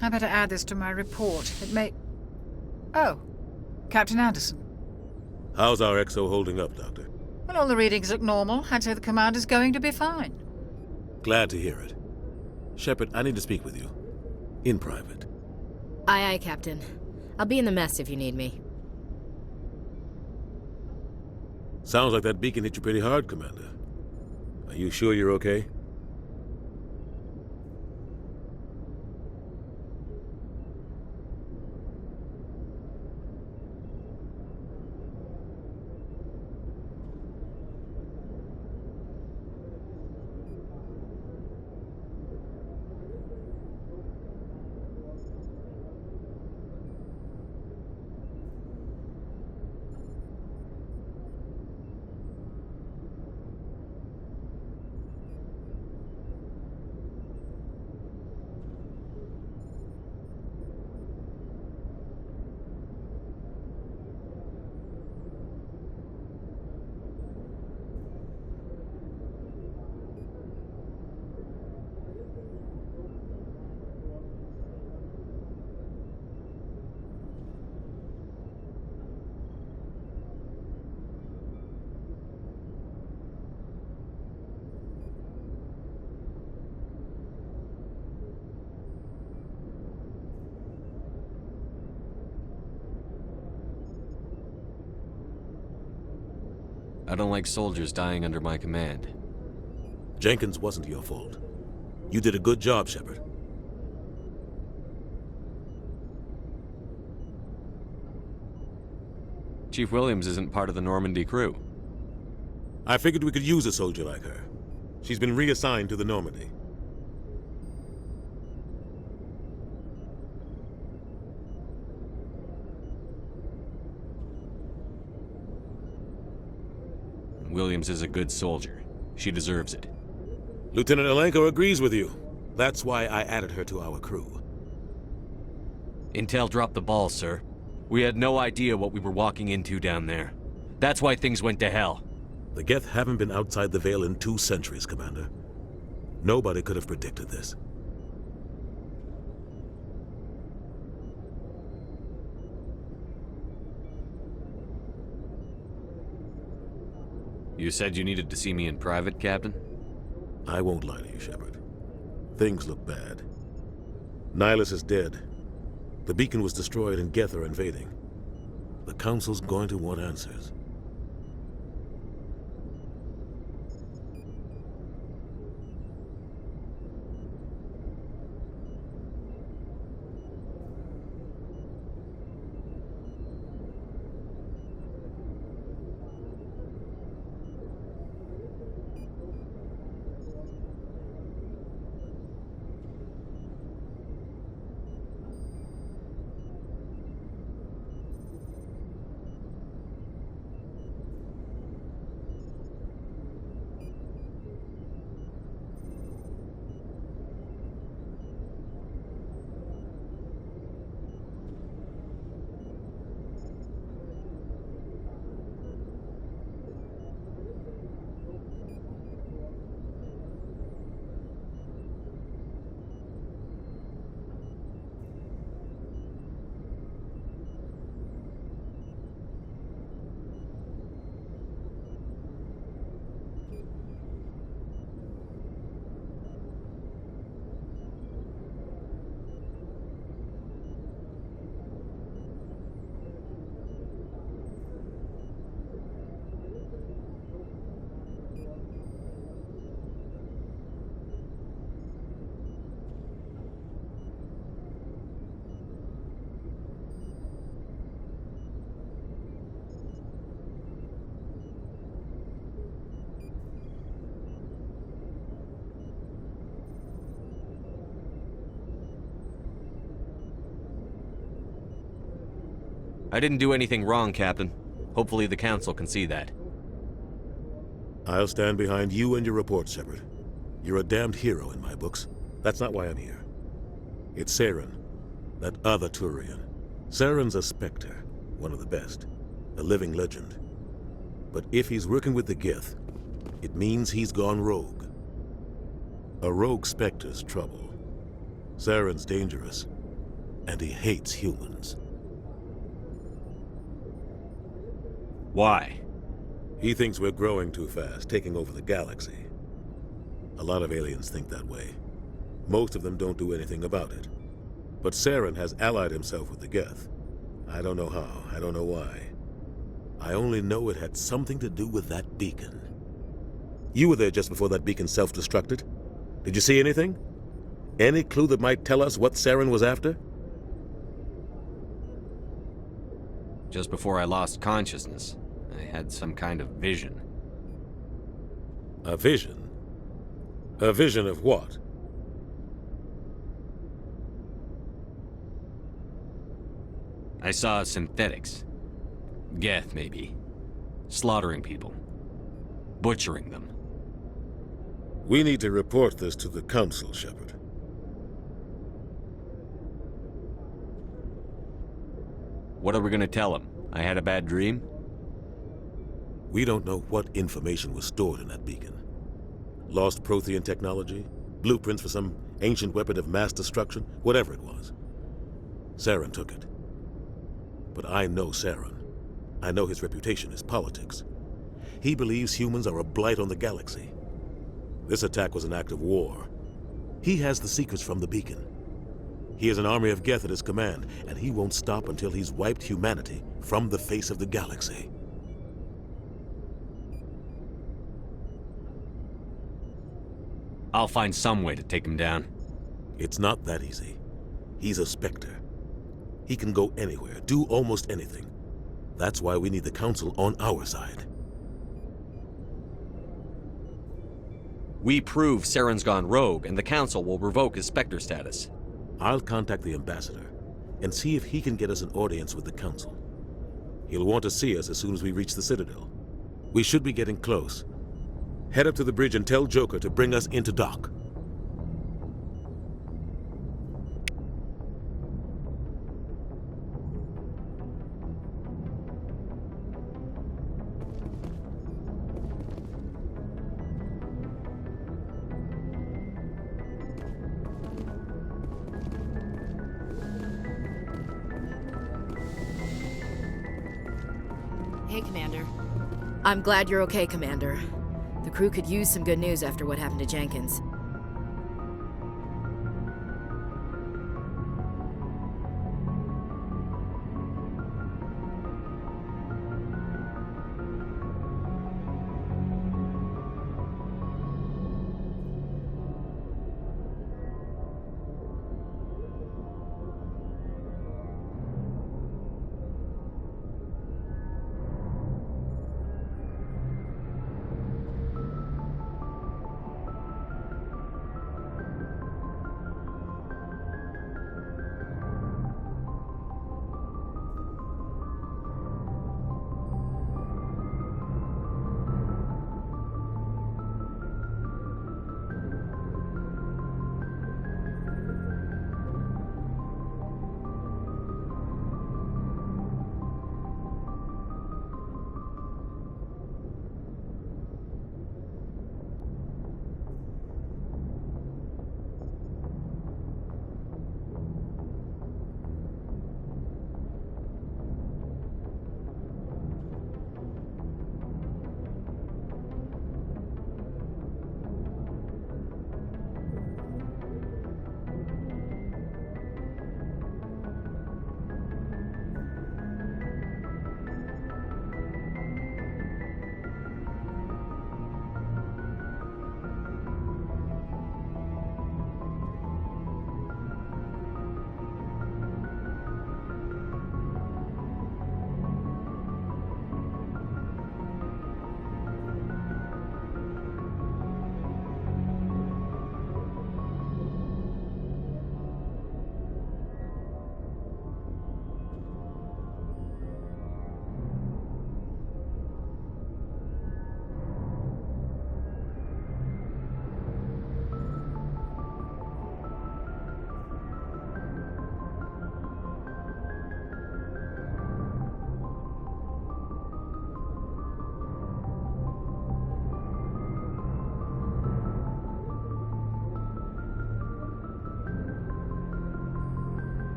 I better add this to my report. It may... Oh, Captain Anderson. How's our XO holding up, Doctor? Well, all the readings look normal. I'd say the commander's going to be fine. Glad to hear it. Shepard, I need to speak with you. In private. Aye, aye, Captain. I'll be in the mess if you need me. Sounds like that beacon hit you pretty hard, Commander. Are you sure you're okay? I don't like soldiers dying under my command. Jenkins wasn't your fault. You did a good job, Shepard. Chief Williams isn't part of the Normandy crew. I figured we could use a soldier like her. She's been reassigned to the Normandy. Williams is a good soldier. She deserves it. Lieutenant Alenko agrees with you. That's why I added her to our crew. Intel dropped the ball, sir. We had no idea what we were walking into down there. That's why things went to hell. The Geth haven't been outside the Veil in 2 centuries, Commander. Nobody could have predicted this. You said you needed to see me in private, Captain? I won't lie to you, Shepard. Things look bad. Nihilus is dead. The beacon was destroyed and Geth are invading. The Council's going to want answers. I didn't do anything wrong, Captain. Hopefully the Council can see that. I'll stand behind you and your report, Shepard. You're a damned hero in my books. That's not why I'm here. It's Saren, that other Turian. Saren's a Spectre, one of the best, a living legend. But if he's working with the Geth, it means he's gone rogue. A rogue Spectre's trouble. Saren's dangerous, and he hates humans. Why? He thinks we're growing too fast, taking over the galaxy. A lot of aliens think that way. Most of them don't do anything about it. But Saren has allied himself with the Geth. I don't know how, I don't know why. I only know it had something to do with that beacon. You were there just before that beacon self-destructed. Did you see anything? Any clue that might tell us what Saren was after? Just before I lost consciousness, I had some kind of vision. A vision? A vision of what? I saw synthetics. Geth, maybe. Slaughtering people. Butchering them. We need to report this to the Council, Shepard. What are we gonna tell them? I had a bad dream? We don't know what information was stored in that beacon. Lost Prothean technology? Blueprints for some ancient weapon of mass destruction? Whatever it was. Saren took it. But I know Saren. I know his reputation is politics. He believes humans are a blight on the galaxy. This attack was an act of war. He has the secrets from the beacon. He has an army of Geth at his command, and he won't stop until he's wiped humanity from the face of the galaxy. I'll find some way to take him down. It's not that easy. He's a Spectre. He can go anywhere, do almost anything. That's why we need the Council on our side. We prove Saren's gone rogue, and the Council will revoke his Spectre status. I'll contact the Ambassador and see if he can get us an audience with the Council. He'll want to see us as soon as we reach the Citadel. We should be getting close. Head up to the bridge and tell Joker to bring us into dock. Hey, Commander. I'm glad you're okay, Commander. The crew could use some good news after what happened to Jenkins.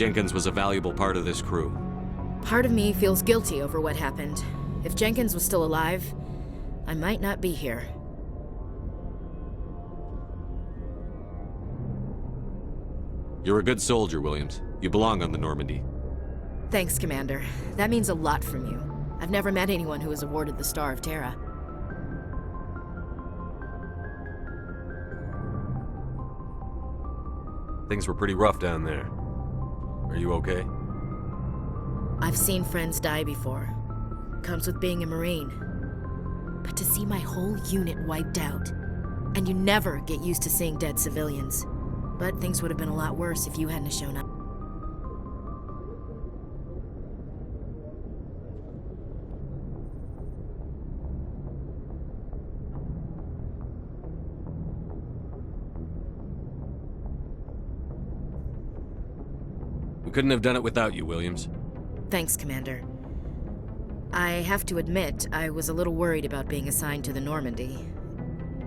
Jenkins was a valuable part of this crew. Part of me feels guilty over what happened. If Jenkins was still alive, I might not be here. You're a good soldier, Williams. You belong on the Normandy. Thanks, Commander. That means a lot from you. I've never met anyone who was awarded the Star of Terra. Things were pretty rough down there. Are you okay? I've seen friends die before. Comes with being a Marine. But to see my whole unit wiped out, and you never get used to seeing dead civilians. But things would have been a lot worse if you hadn't shown up. We couldn't have done it without you, Williams. Thanks, Commander. I have to admit, I was a little worried about being assigned to the Normandy.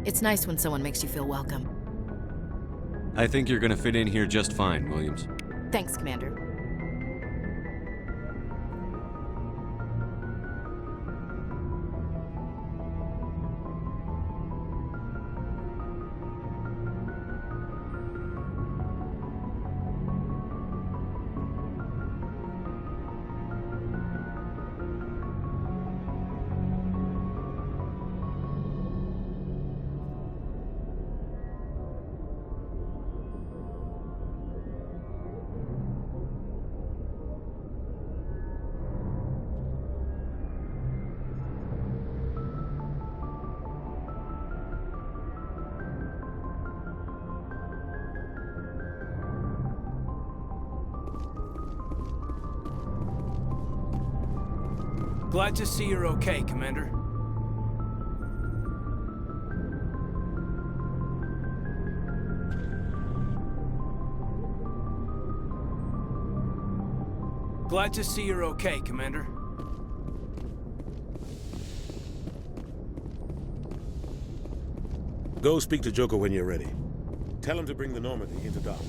It's nice when someone makes you feel welcome. I think you're gonna fit in here just fine, Williams. Thanks, Commander. Glad to see you're okay, Commander. Glad to see you're okay, Commander. Go speak to Joker when you're ready. Tell him to bring the Normandy into dock.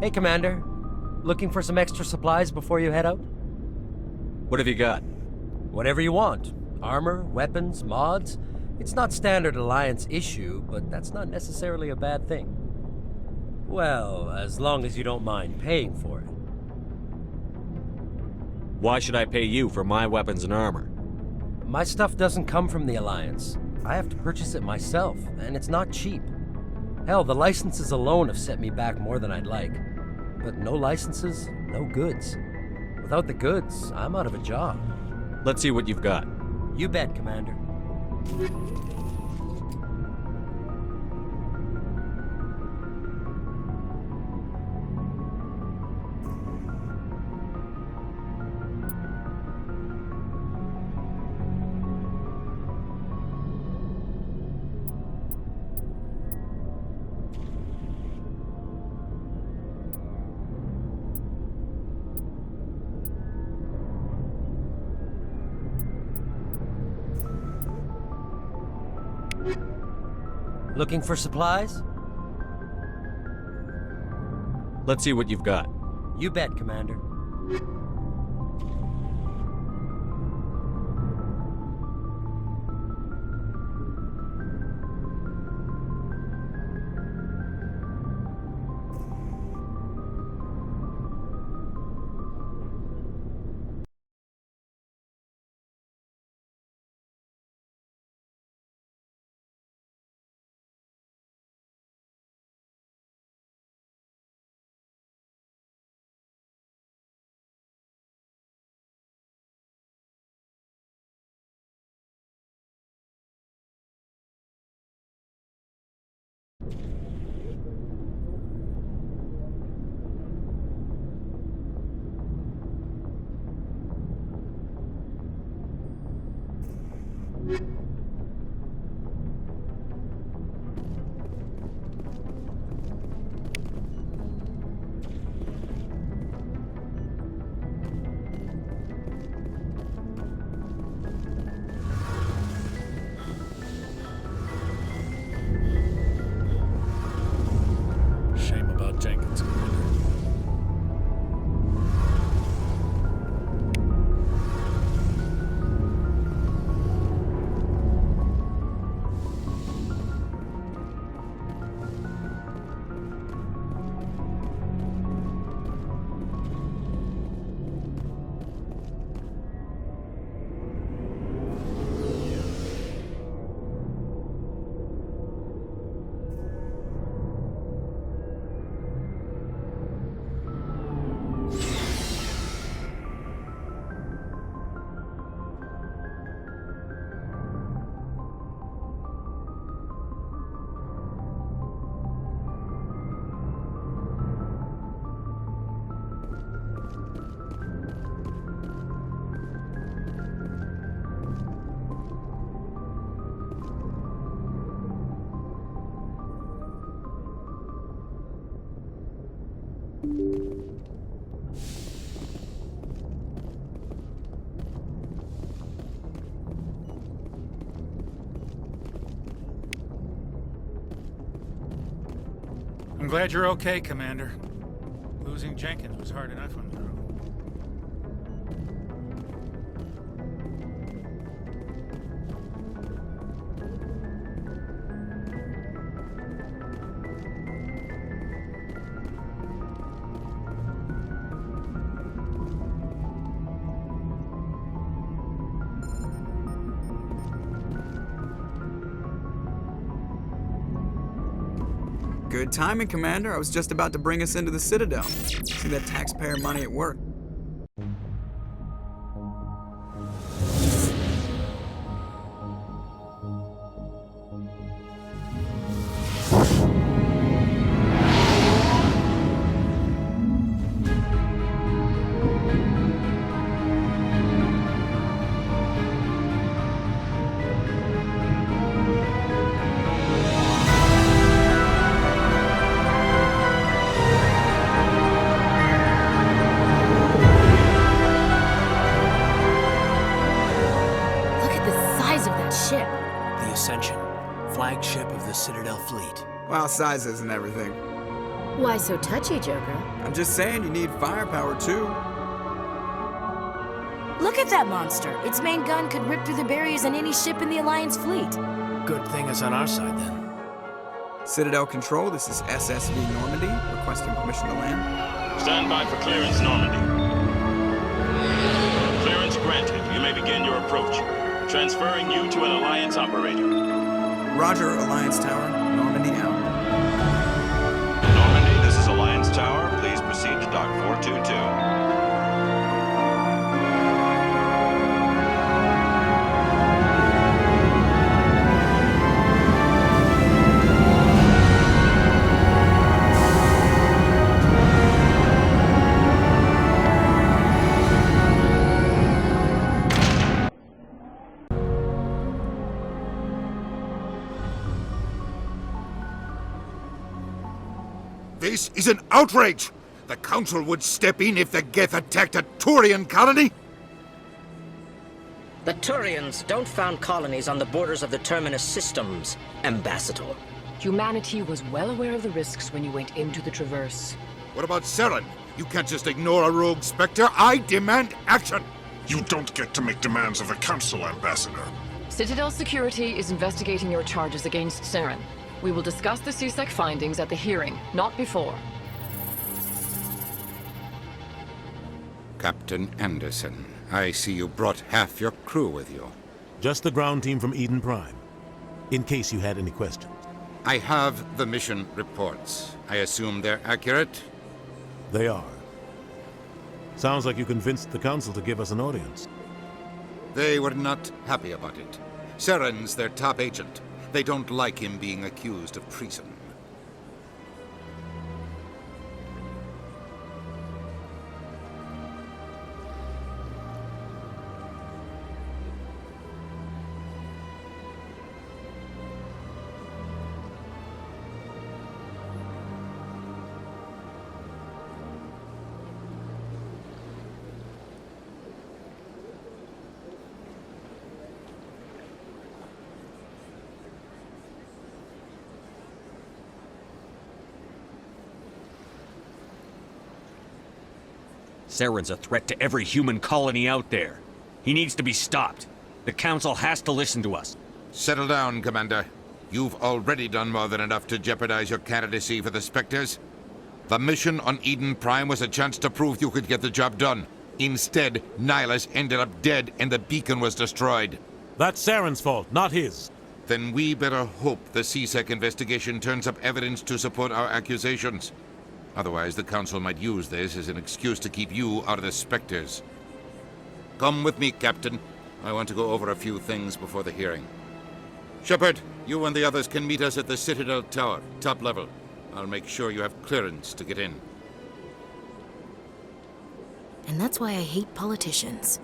Hey, Commander. Looking for some extra supplies before you head out? What have you got? Whatever you want. Armor, weapons, mods. It's not standard Alliance issue, but that's not necessarily a bad thing. Well, as long as you don't mind paying for it. Why should I pay you for my weapons and armor? My stuff doesn't come from the Alliance. I have to purchase it myself, and it's not cheap. Hell, the licenses alone have set me back more than I'd like. But no licenses, no goods. Without the goods, I'm out of a job. Let's see what you've got. You bet, Commander. Looking for supplies? Let's see what you've got. You bet, Commander. I'm glad you're okay, Commander. Losing Jenkins was hard enough on the road. Good timing, Commander. I was just about to bring us into the Citadel. See that taxpayer money at work. Flagship of the Citadel fleet. Well, size isn't everything. Why so touchy, Joker? I'm just saying you need firepower, too. Look at that monster. Its main gun could rip through the barriers in any ship in the Alliance fleet. Good thing it's on our side, then. Citadel Control, this is SSV Normandy, requesting permission to land. Stand by for clearance, Normandy. Clearance granted. You may begin your approach. Transferring you to an Alliance operator. Roger, Alliance Tower. Normandy out. Normandy, this is Alliance Tower. Please proceed to Dock 422. This is an outrage! The Council would step in if the Geth attacked a Turian colony? The Turians don't found colonies on the borders of the Terminus systems, Ambassador. Humanity was well aware of the risks when you went into the Traverse. What about Saren? You can't just ignore a rogue Spectre. I demand action! You don't get to make demands of the Council, Ambassador. Citadel Security is investigating your charges against Saren. We will discuss the CSEC findings at the hearing, not before. Captain Anderson, I see you brought half your crew with you. Just the ground team from Eden Prime, in case you had any questions. I have the mission reports. I assume they're accurate? They are. Sounds like you convinced the Council to give us an audience. They were not happy about it. Saren's their top agent. They don't like him being accused of treason. Saren's a threat to every human colony out there. He needs to be stopped. The Council has to listen to us. Settle down, Commander. You've already done more than enough to jeopardize your candidacy for the Spectres. The mission on Eden Prime was a chance to prove you could get the job done. Instead, Nihilus ended up dead and the beacon was destroyed. That's Saren's fault, not his. Then we better hope the CSEC investigation turns up evidence to support our accusations. Otherwise, the Council might use this as an excuse to keep you out of the Spectres. Come with me, Captain. I want to go over a few things before the hearing. Shepard, you and the others can meet us at the Citadel Tower, top level. I'll make sure you have clearance to get in. And that's why I hate politicians.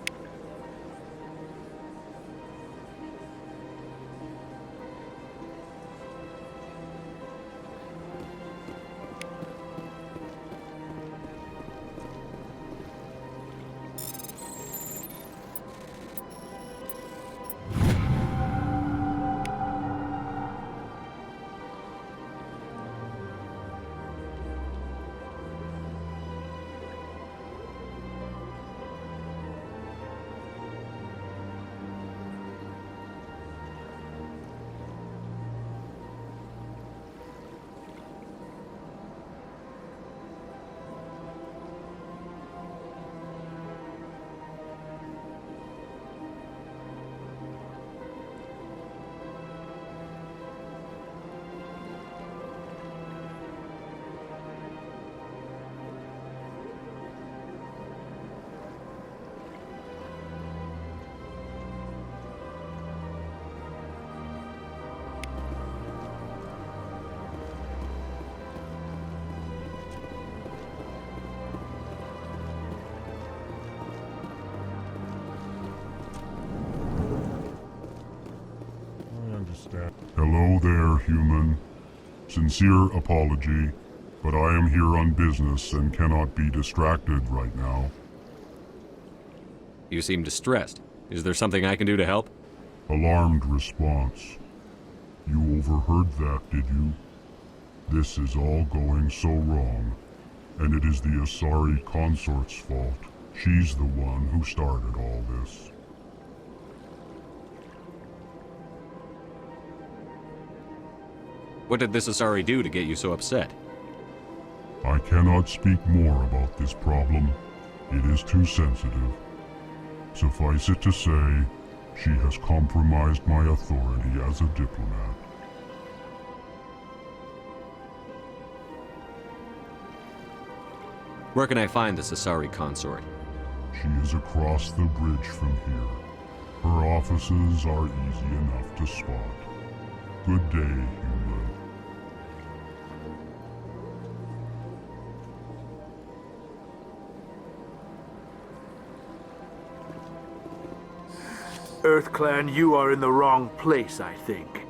Hello there, human. Sincere apology, but I am here on business and cannot be distracted right now. You seem distressed. Is there something I can do to help? Alarmed response. You overheard that, did you? This is all going so wrong, and it is the Asari consort's fault. She's the one who started all this. What did this Asari do to get you so upset? I cannot speak more about this problem. It is too sensitive. Suffice it to say, she has compromised my authority as a diplomat. Where can I find this Asari consort? She is across the bridge from here. Her offices are easy enough to spot. Good day, human. EarthClan, you are in the wrong place, I think.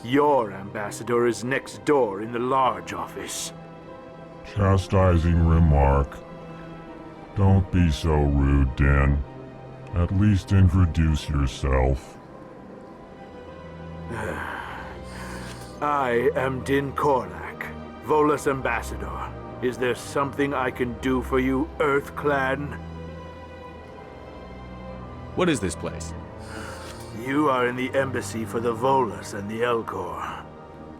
Your ambassador is next door in the large office. Chastising remark. Don't be so rude, Dan. At least introduce yourself. I am Din Korlak, Volus ambassador. Is there something I can do for you, EarthClan? What is this place? You are in the embassy for the Volus and the Elcor.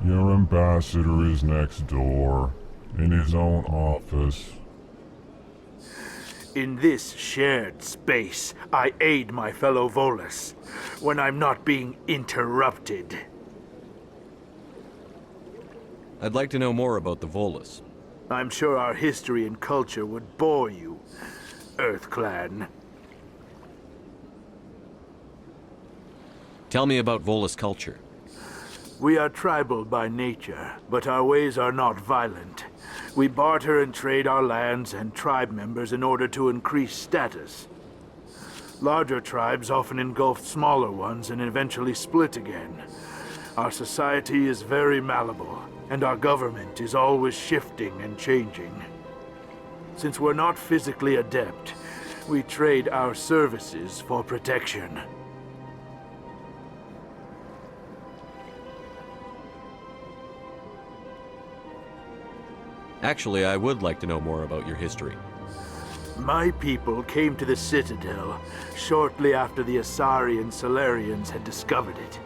Your ambassador is next door, in his own office. In this shared space, I aid my fellow Volus when I'm not being interrupted. I'd like to know more about the Volus. I'm sure our history and culture would bore you, EarthClan. Tell me about Volus culture. We are tribal by nature, but our ways are not violent. We barter and trade our lands and tribe members in order to increase status. Larger tribes often engulf smaller ones and eventually split again. Our society is very malleable, and our government is always shifting and changing. Since we're not physically adept, we trade our services for protection. Actually, I would like to know more about your history. My people came to the Citadel shortly after the Asari and Solarians had discovered it.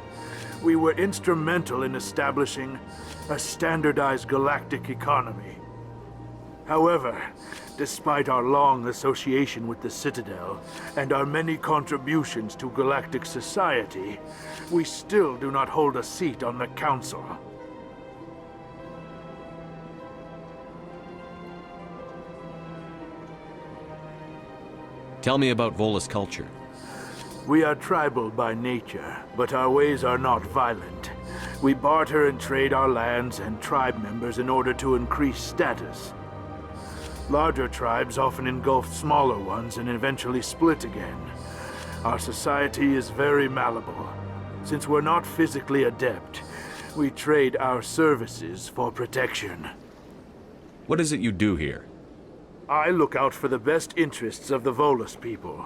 We were instrumental in establishing a standardized galactic economy. However, despite our long association with the Citadel and our many contributions to galactic society, we still do not hold a seat on the Council. Tell me about Volus culture. We are tribal by nature, but our ways are not violent. We barter and trade our lands and tribe members in order to increase status. Larger tribes often engulf smaller ones and eventually split again. Our society is very malleable. Since we're not physically adept, we trade our services for protection. What is it you do here? I look out for the best interests of the Volus people.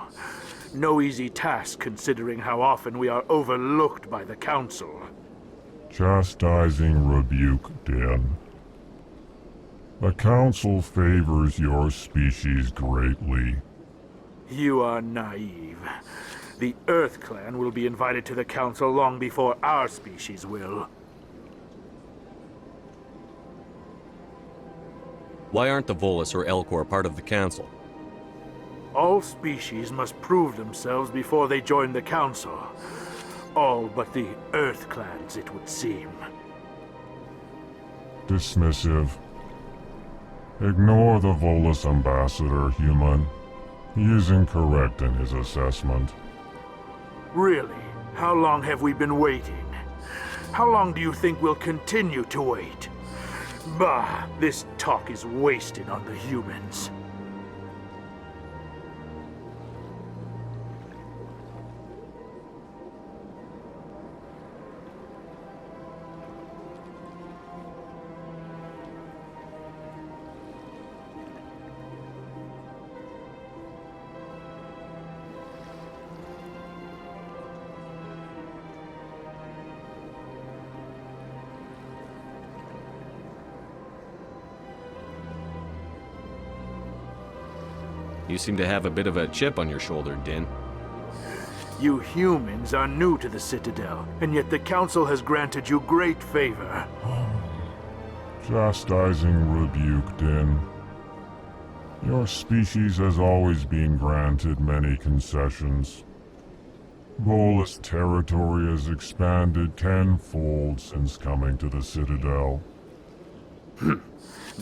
No easy task considering how often we are overlooked by the Council. Chastising rebuke, Dan. The Council favors your species greatly. You are naive. The EarthClan will be invited to the Council long before our species will. Why aren't the Volus or Elcor part of the Council? All species must prove themselves before they join the Council. All but the EarthClans, it would seem. Dismissive. Ignore the Volus ambassador, human. He is incorrect in his assessment. Really? How long have we been waiting? How long do you think we'll continue to wait? Bah, this talk is wasted on the humans. You seem to have a bit of a chip on your shoulder, Din. You humans are new to the Citadel, and yet the Council has granted you great favor. Chastising rebuke, Din. Your species has always been granted many concessions. Bolus territory has expanded tenfold since coming to the Citadel.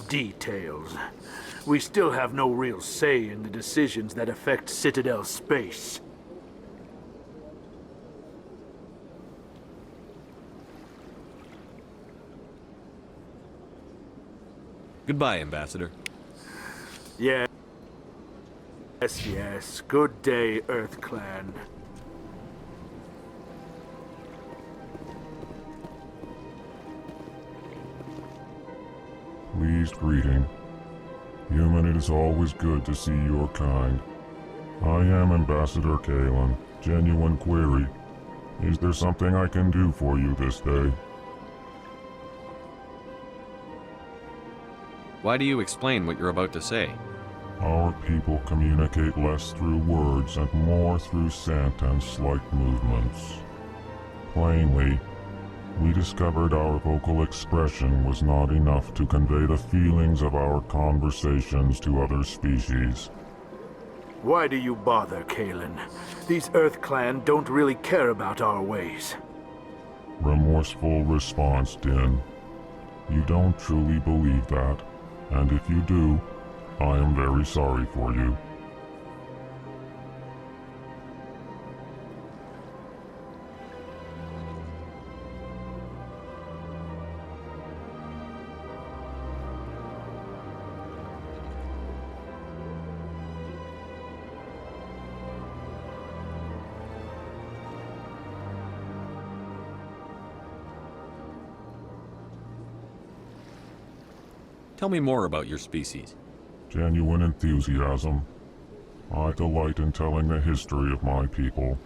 Details. We still have no real say in the decisions that affect Citadel space. Goodbye, Ambassador. Yes, yes. Good day, Earth Clan. Pleased greeting. Human, it is always good to see your kind. I am Ambassador Kalen. Genuine query. Is there something I can do for you this day? Why do you explain what you're about to say? Our people communicate less through words and more through scent and slight movements. Plainly, we discovered our vocal expression was not enough to convey the feelings of our conversations to other species. Why do you bother, Kalen? These Earth Clan don't really care about our ways. Remorseful response, Din. You don't truly believe that, and if you do, I am very sorry for you. Tell me more about your species. Genuine enthusiasm. I delight in telling the history of my people.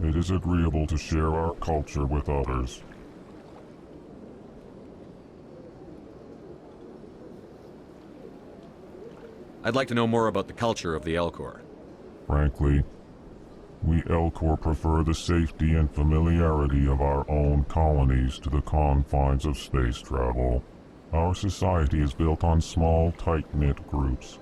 It is agreeable to share our culture with others. I'd like to know more about the culture of the Elcor. Frankly, we Elcor prefer the safety and familiarity of our own colonies to the confines of space travel. Our society is built on small, tight-knit groups.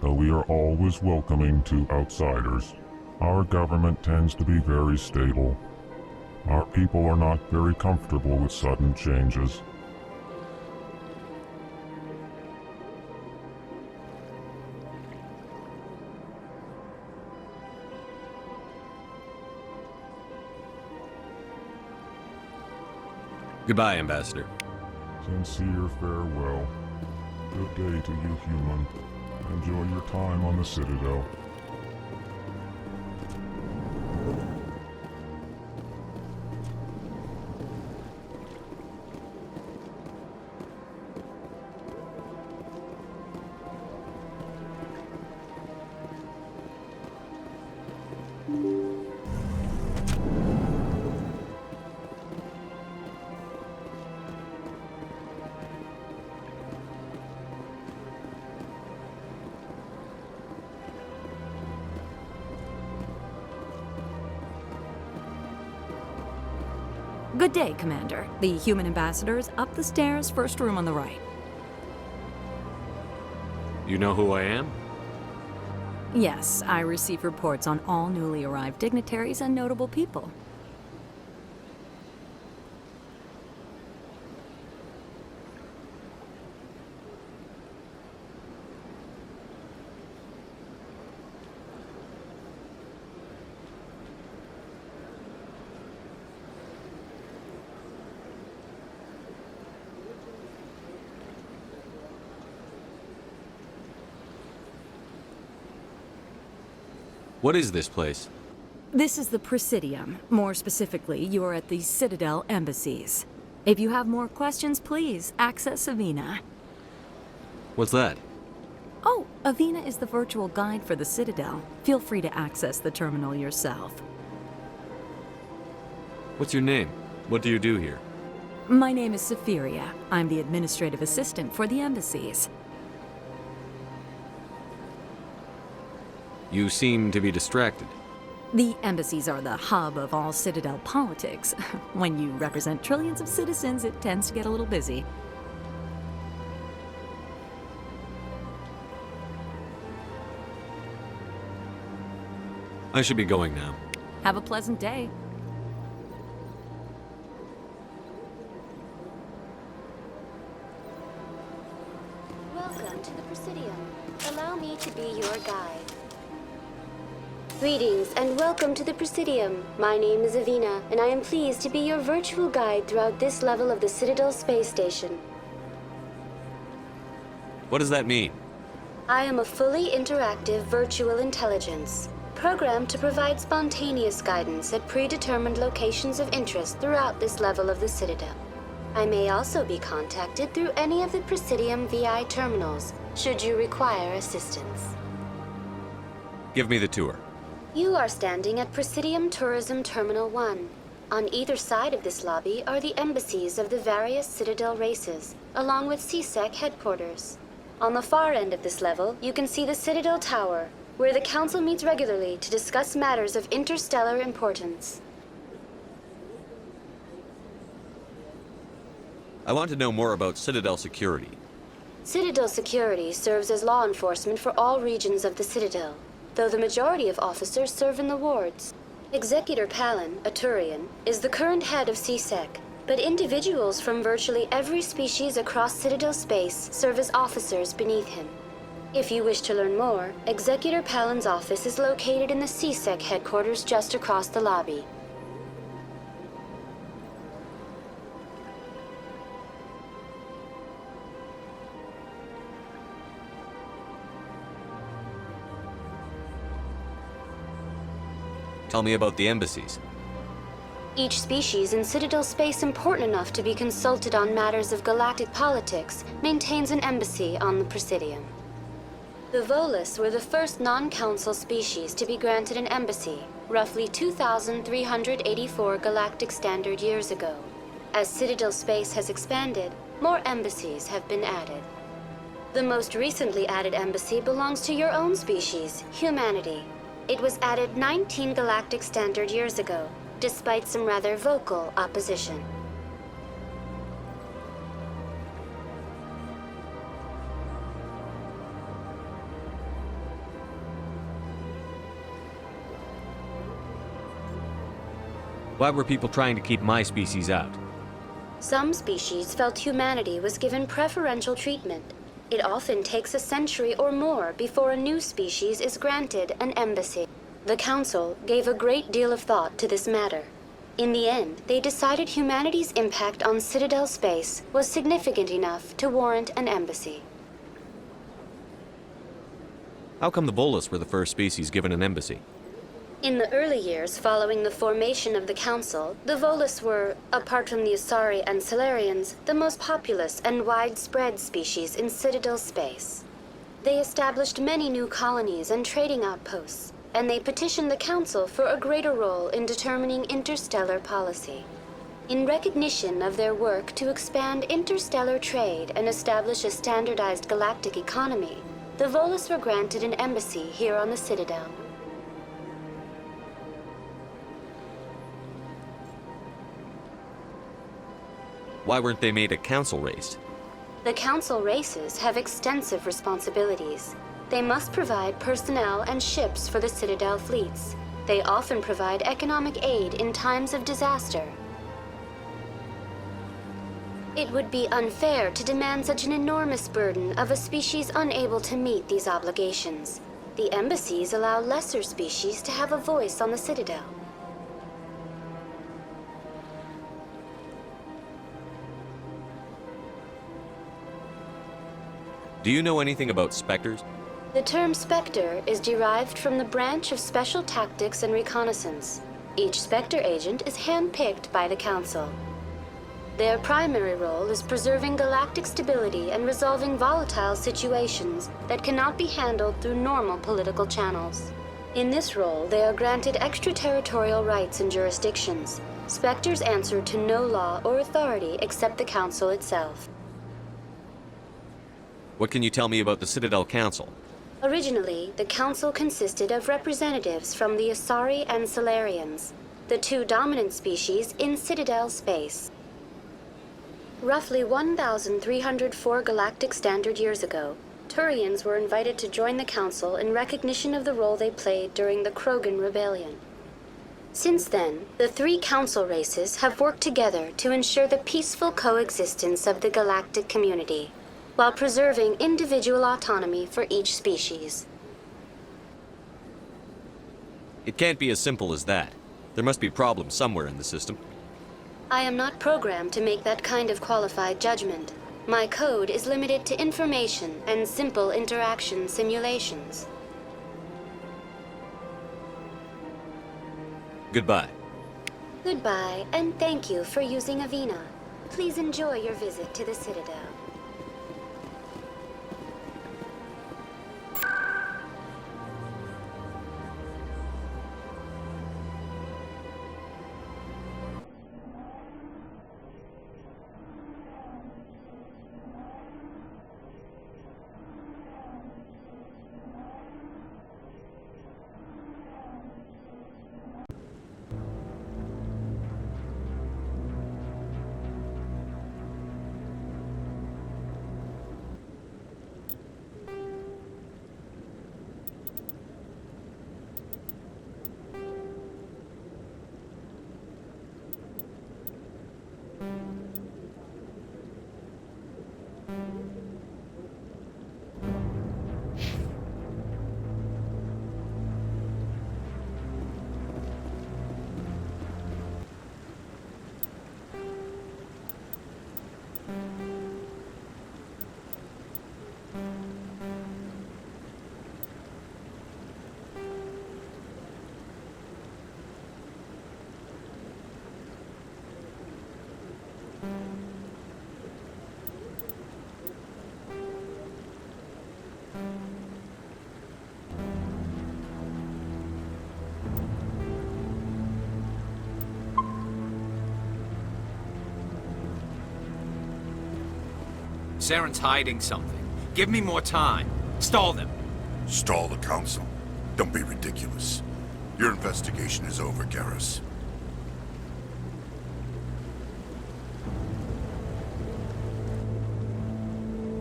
Though we are always welcoming to outsiders, our government tends to be very stable. Our people are not very comfortable with sudden changes. Goodbye, Ambassador. Sincere farewell. Good day to you, human. Enjoy your time on the Citadel. Good day, Commander. The human ambassador is up the stairs, first room on the right. You know who I am? Yes, I receive reports on all newly arrived dignitaries and notable people. What is this place? This is the Presidium. More specifically, you are at the Citadel embassies. If you have more questions, please access Avina. What's that? Oh, Avina is the virtual guide for the Citadel. Feel free to access the terminal yourself. What's your name? What do you do here? My name is Sephiria. I'm the administrative assistant for the embassies. You seem to be distracted. The embassies are the hub of all Citadel politics. When you represent trillions of citizens, it tends to get a little busy. I should be going now. Have a pleasant day. Welcome to the Presidium. Allow me to be your guide. Greetings and welcome to the Presidium. My name is Avina, and I am pleased to be your virtual guide throughout this level of the Citadel Space Station. What does that mean? I am a fully interactive virtual intelligence, programmed to provide spontaneous guidance at predetermined locations of interest throughout this level of the Citadel. I may also be contacted through any of the Presidium VI terminals, should you require assistance. Give me the tour. You are standing at Presidium Tourism Terminal 1. On either side of this lobby are the embassies of the various Citadel races, along with CSEC headquarters. On the far end of this level, you can see the Citadel Tower, where the Council meets regularly to discuss matters of interstellar importance. I want to know more about Citadel security. Citadel security serves as law enforcement for all regions of the Citadel, though the majority of officers serve in the wards. Executor Palin, a Turian, is the current head of CSEC, but individuals from virtually every species across Citadel space serve as officers beneath him. If you wish to learn more, Executor Palin's office is located in the CSEC headquarters just across the lobby. Tell me about the embassies. Each species in Citadel space important enough to be consulted on matters of galactic politics maintains an embassy on the Presidium. The Volus were the first non-council species to be granted an embassy, roughly 2,384 galactic standard years ago. As Citadel space has expanded, more embassies have been added. The most recently added embassy belongs to your own species, humanity. It was added 19 galactic standard years ago, despite some rather vocal opposition. Why were people trying to keep my species out? Some species felt humanity was given preferential treatment. It often takes a century or more before a new species is granted an embassy. The Council gave a great deal of thought to this matter. In the end, they decided humanity's impact on Citadel space was significant enough to warrant an embassy. How come the Volus were the first species given an embassy? In the early years following the formation of the Council, the Volus were, apart from the Asari and Solarians, the most populous and widespread species in Citadel space. They established many new colonies and trading outposts, and they petitioned the Council for a greater role in determining interstellar policy. In recognition of their work to expand interstellar trade and establish a standardized galactic economy, the Volus were granted an embassy here on the Citadel. Why weren't they made a council race? The Council races have extensive responsibilities. They must provide personnel and ships for the Citadel fleets. They often provide economic aid in times of disaster. It would be unfair to demand such an enormous burden of a species unable to meet these obligations. The embassies allow lesser species to have a voice on the Citadel. Do you know anything about Spectres? The term Spectre is derived from the branch of Special Tactics and Reconnaissance. Each Spectre agent is handpicked by the Council. Their primary role is preserving galactic stability and resolving volatile situations that cannot be handled through normal political channels. In this role, they are granted extraterritorial rights and jurisdictions. Spectres answer to no law or authority except the Council itself. What can you tell me about the Citadel Council? Originally, the Council consisted of representatives from the Asari and Solarians, the two dominant species in Citadel space. Roughly 1,304 galactic standard years ago, Turians were invited to join the Council in recognition of the role they played during the Krogan Rebellion. Since then, the three Council races have worked together to ensure the peaceful coexistence of the galactic community, while preserving individual autonomy for each species. It can't be as simple as that. There must be problems somewhere in the system. I am not programmed to make that kind of qualified judgment. My code is limited to information and simple interaction simulations. Goodbye. Goodbye, and thank you for using Avina. Please enjoy your visit to the Citadel. Saren's hiding something. Give me more time. Stall them. Stall the Council? Don't be ridiculous. Your investigation is over, Garrus.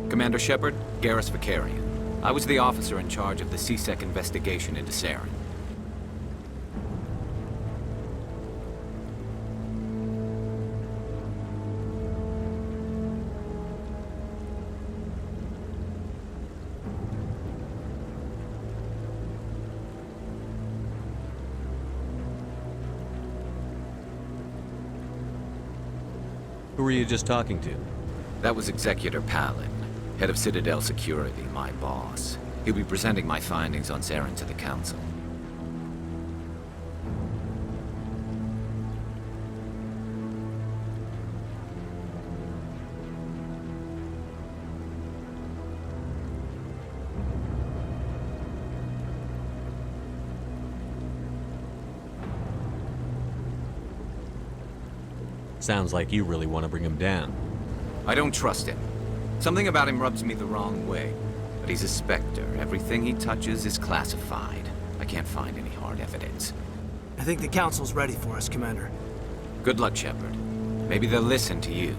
Commander Shepard, Garrus Vicarian. I was the officer in charge of the C-Sec investigation into Saren. Who were you just talking to? That was Executor Palin, head of Citadel Security, my boss. He'll be presenting my findings on Saren to the Council. Sounds like you really want to bring him down. I don't trust him. Something about him rubs me the wrong way. But he's a Spectre. Everything he touches is classified. I can't find any hard evidence. I think the Council's ready for us, Commander. Good luck, Shepard. Maybe they'll listen to you.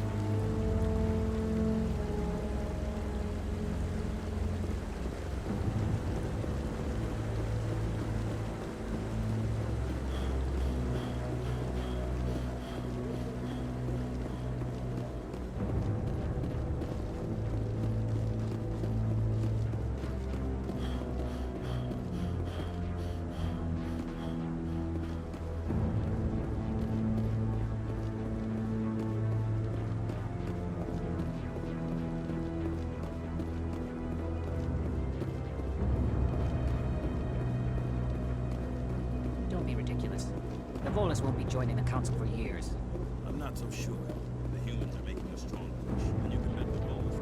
Don't be ridiculous. The Volus won't be joining the Council for years. I'm not so sure. The humans are making a strong push, and you can bet the Volus.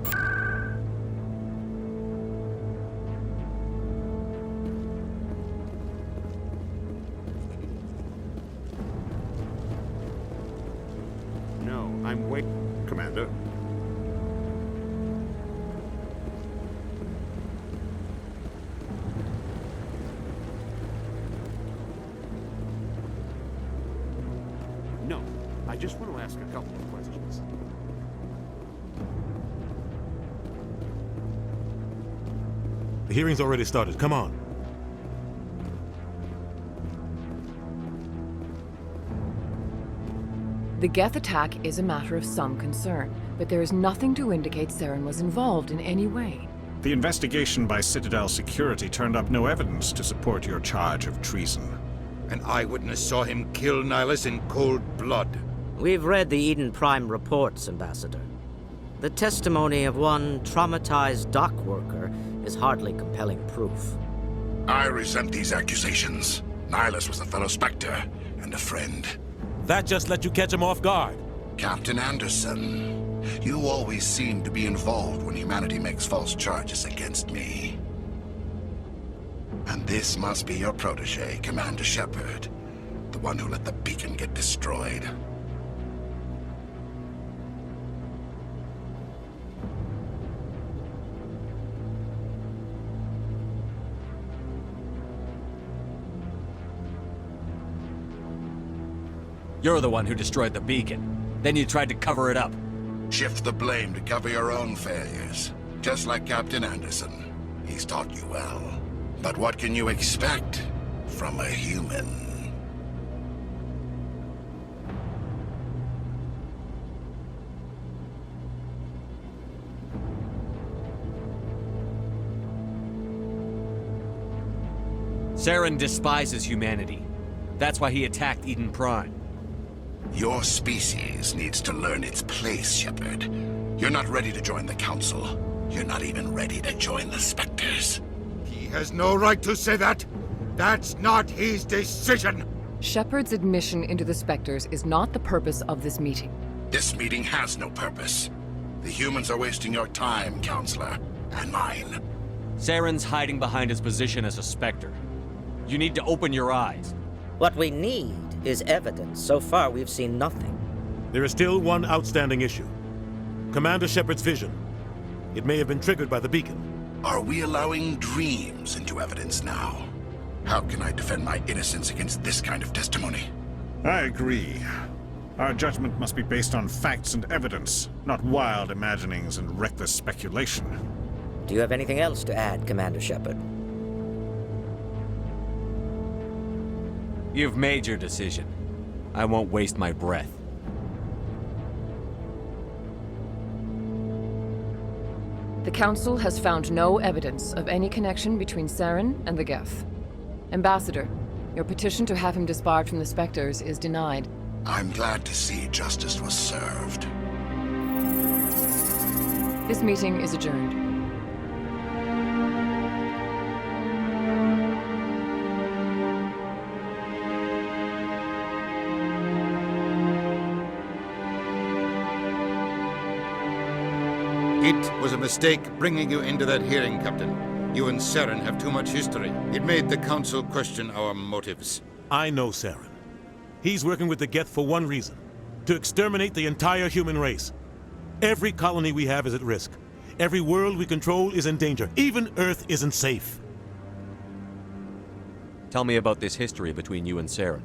No, I'm waiting, Commander. just want to ask a couple of questions. The hearing's already started. Come on. The Geth attack is a matter of some concern, but there is nothing to indicate Saren was involved in any way. The investigation by Citadel Security turned up no evidence to support your charge of treason. An eyewitness saw him kill Nihilus in cold blood. We've read the Eden Prime reports, Ambassador. The testimony of one traumatized dock worker is hardly compelling proof. I resent these accusations. Nihilus was a fellow Spectre and a friend. That just let you catch him off guard. Captain Anderson, you always seem to be involved when humanity makes false charges against me. And this must be your protege, Commander Shepard, the one who let the beacon get destroyed. You're the one who destroyed the beacon. Then you tried to cover it up. Shift the blame to cover your own failures. Just like Captain Anderson. He's taught you well. But what can you expect from a human? Saren despises humanity. That's why he attacked Eden Prime. Your species needs to learn its place, Shepard. You're not ready to join the Council. You're not even ready to join the Spectres. He has no right to say that. That's not his decision. Shepard's admission into the Spectres is not the purpose of this meeting. This meeting has no purpose. The humans are wasting your time, Counselor, and mine. Saren's hiding behind his position as a Spectre. You need to open your eyes. What we need is evidence. So far, we've seen nothing. There is still one outstanding issue. Commander Shepard's vision. It may have been triggered by the beacon. Are we allowing dreams into evidence now? How can I defend my innocence against this kind of testimony? I agree. Our judgment must be based on facts and evidence, not wild imaginings and reckless speculation. Do you have anything else to add, Commander Shepard? You've made your decision. I won't waste my breath. The Council has found no evidence of any connection between Saren and the Geth. Ambassador, your petition to have him disbarred from the Spectres is denied. I'm glad to see justice was served. This meeting is adjourned. It was a mistake bringing you into that hearing, Captain. You and Saren have too much history. It made the Council question our motives. I know Saren. He's working with the Geth for one reason. To exterminate the entire human race. Every colony we have is at risk. Every world we control is in danger. Even Earth isn't safe. Tell me about this history between you and Saren.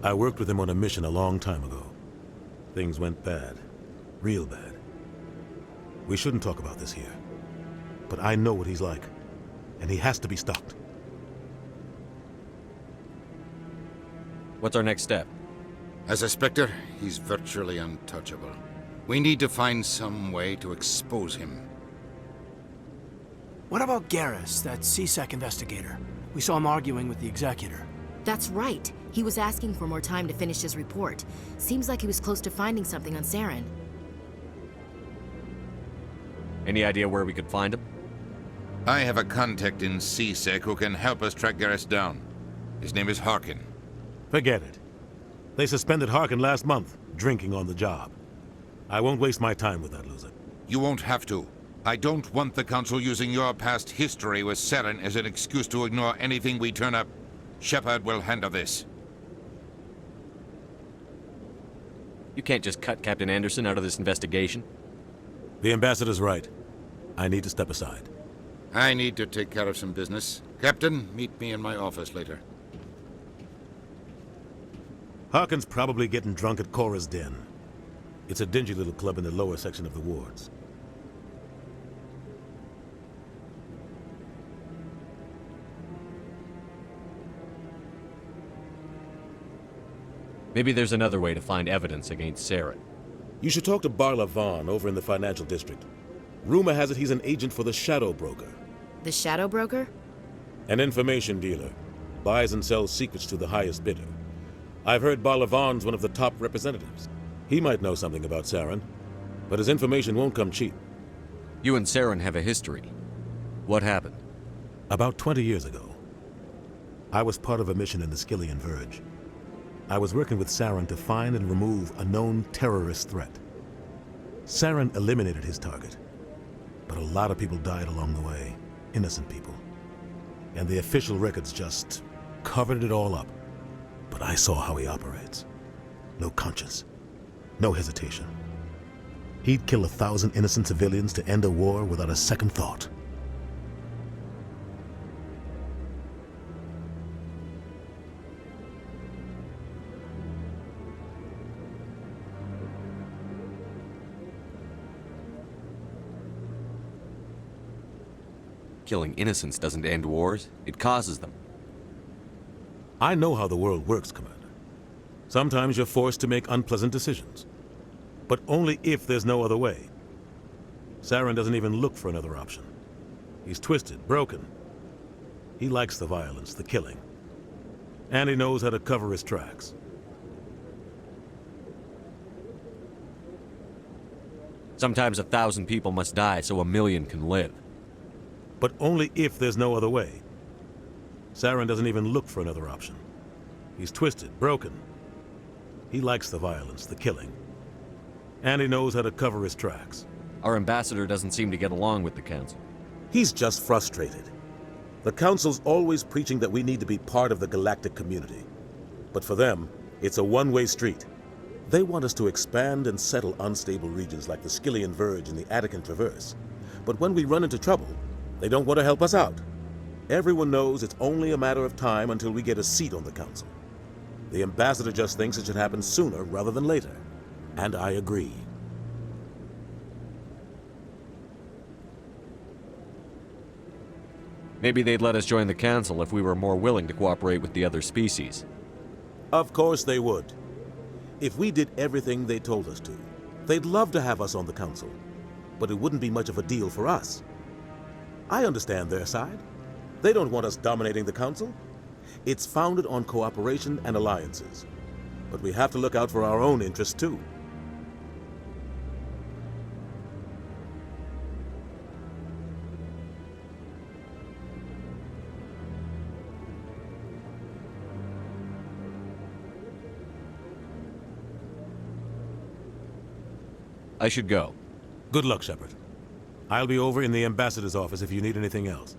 I worked with him on a mission a long time ago. Things went bad. Real bad. We shouldn't talk about this here. But I know what he's like. And he has to be stopped. What's our next step? As a Spectre, he's virtually untouchable. We need to find some way to expose him. What about Garrus, that CSEC investigator? We saw him arguing with the Executor. That's right. He was asking for more time to finish his report. Seems like he was close to finding something on Saren. Any idea where we could find him? I have a contact in CSEC who can help us track Garrus down. His name is Harkin. Forget it. They suspended Harkin last month, drinking on the job. I won't waste my time with that loser. You won't have to. I don't want the Council using your past history with Saren as an excuse to ignore anything we turn up. Shepard will handle this. You can't just cut Captain Anderson out of this investigation. The Ambassador's right. I need to step aside. I need to take care of some business. Captain, meet me in my office later. Harkin's probably getting drunk at Cora's Den. It's a dingy little club in the lower section of the wards. Maybe there's another way to find evidence against Saren. You should talk to Barla Vaughn over in the financial district. Rumor has it he's an agent for the Shadow Broker. The Shadow Broker? An information dealer. Buys and sells secrets to the highest bidder. I've heard Barla Vaughn's one of the top representatives. He might know something about Saren, but his information won't come cheap. You and Saren have a history. What happened? About 20 years ago, I was part of a mission in the Skillian Verge. I was working with Saren to find and remove a known terrorist threat. Saren eliminated his target, but a lot of people died along the way, innocent people. And the official records just covered it all up. But I saw how he operates. No conscience, no hesitation. He'd kill 1,000 innocent civilians to end a war without a second thought. Killing innocents doesn't end wars, it causes them. I know how the world works, Commander. Sometimes you're forced to make unpleasant decisions. But only if there's no other way. Saren doesn't even look for another option. He's twisted, broken. He likes the violence, the killing. And he knows how to cover his tracks. Sometimes 1,000 people must die so 1,000,000 can live. But only if there's no other way. Saren doesn't even look for another option. He's twisted, broken. He likes the violence, the killing. And he knows how to cover his tracks. Our ambassador doesn't seem to get along with the Council. He's just frustrated. The Council's always preaching that we need to be part of the galactic community. But for them, it's a one-way street. They want us to expand and settle unstable regions like the Skillian Verge and the Attican Traverse. But when we run into trouble, they don't want to help us out. Everyone knows it's only a matter of time until we get a seat on the Council. The ambassador just thinks it should happen sooner rather than later. And I agree. Maybe they'd let us join the Council if we were more willing to cooperate with the other species. Of course they would. If we did everything they told us to, they'd love to have us on the Council. But it wouldn't be much of a deal for us. I understand their side. They don't want us dominating the Council. It's founded on cooperation and alliances. But we have to look out for our own interests, too. I should go. Good luck, Shepard. I'll be over in the ambassador's office if you need anything else.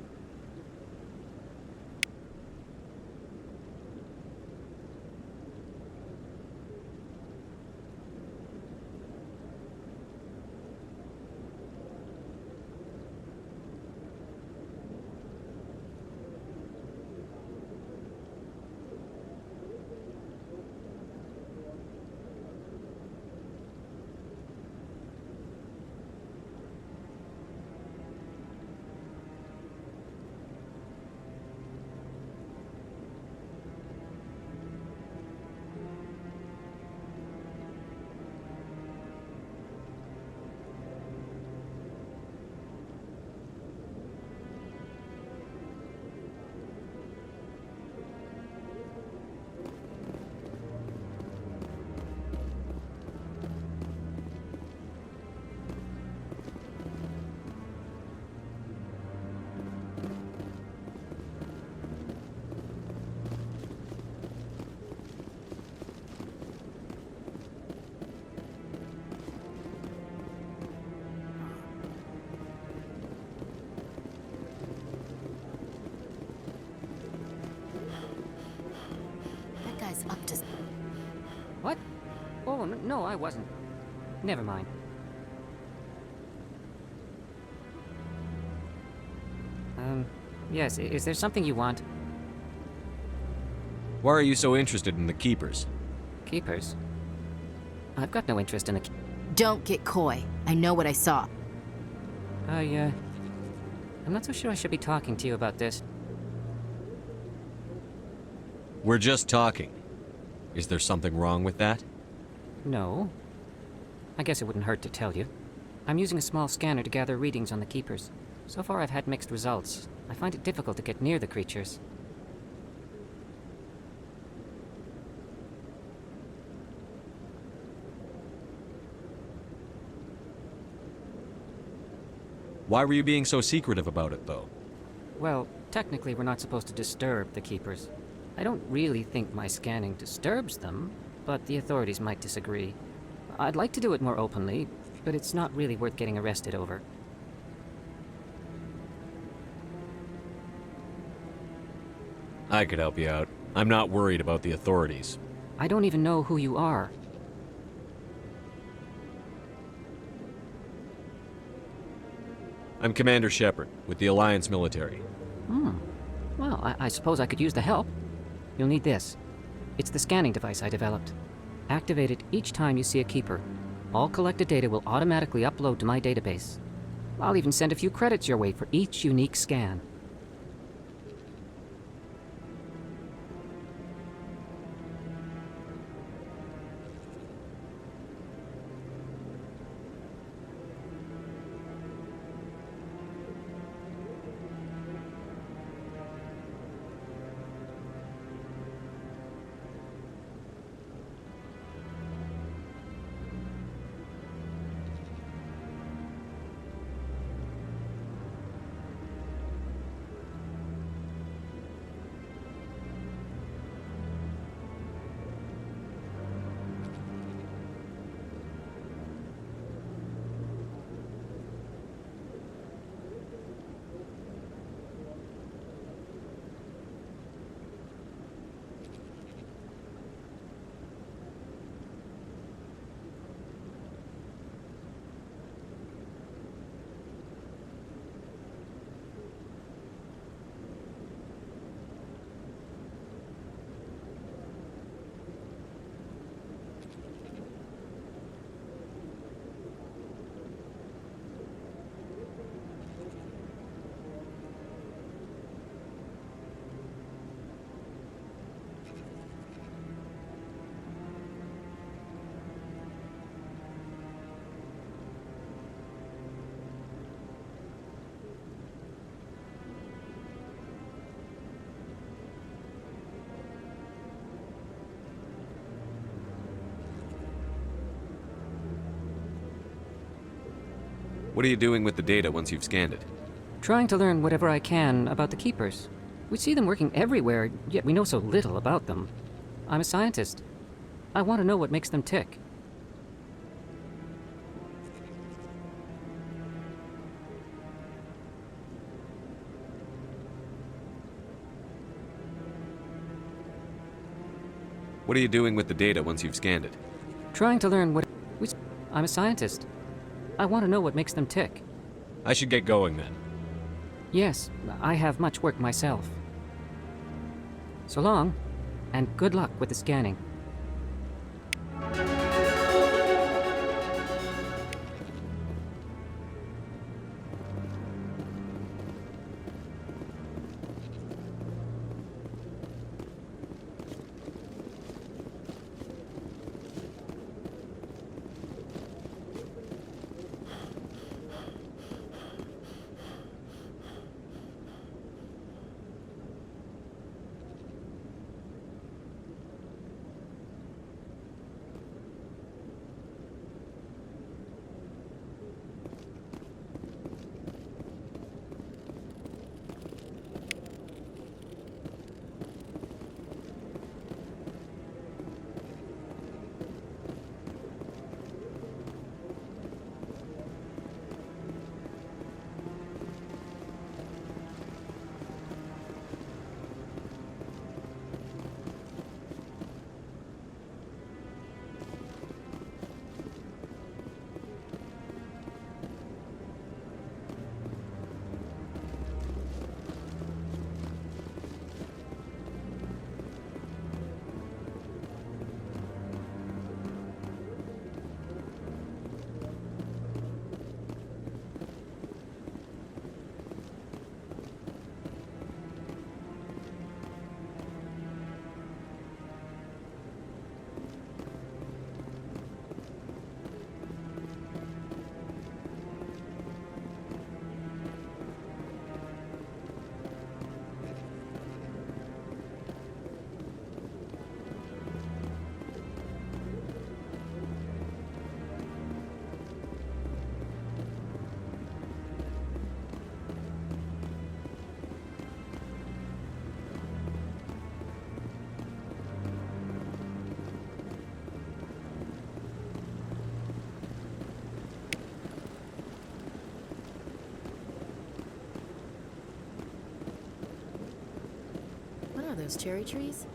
Up to... What? Oh, no, I wasn't. Never mind. Yes, is there something you want? Why are you so interested in the Keepers? Keepers? I've got no interest in a... Don't get coy. I know what I saw. I'm not so sure I should be talking to you about this. We're just talking. Is there something wrong with that? No. I guess it wouldn't hurt to tell you. I'm using a small scanner to gather readings on the Keepers. So far I've had mixed results. I find it difficult to get near the creatures. Why were you being so secretive about it, though? Well, technically we're not supposed to disturb the Keepers. I don't really think my scanning disturbs them, but the authorities might disagree. I'd like to do it more openly, but it's not really worth getting arrested over. I could help you out. I'm not worried about the authorities. I don't even know who you are. I'm Commander Shepard, with the Alliance military. Well, I suppose I could use the help. You'll need this. It's the scanning device I developed. Activate it each time you see a Keeper. All collected data will automatically upload to my database. I'll even send a few credits your way for each unique scan. What are you doing with the data once you've scanned it? Trying to learn whatever I can about the Keepers. We see them working everywhere, yet we know so little about them. I'm a scientist. I want to know what makes them tick. What are you doing with the data once you've scanned it? Trying to learn what... I'm a scientist. I want to know what makes them tick. I should get going then. Yes, I have much work myself. So long, and good luck with the scanning. those cherry trees?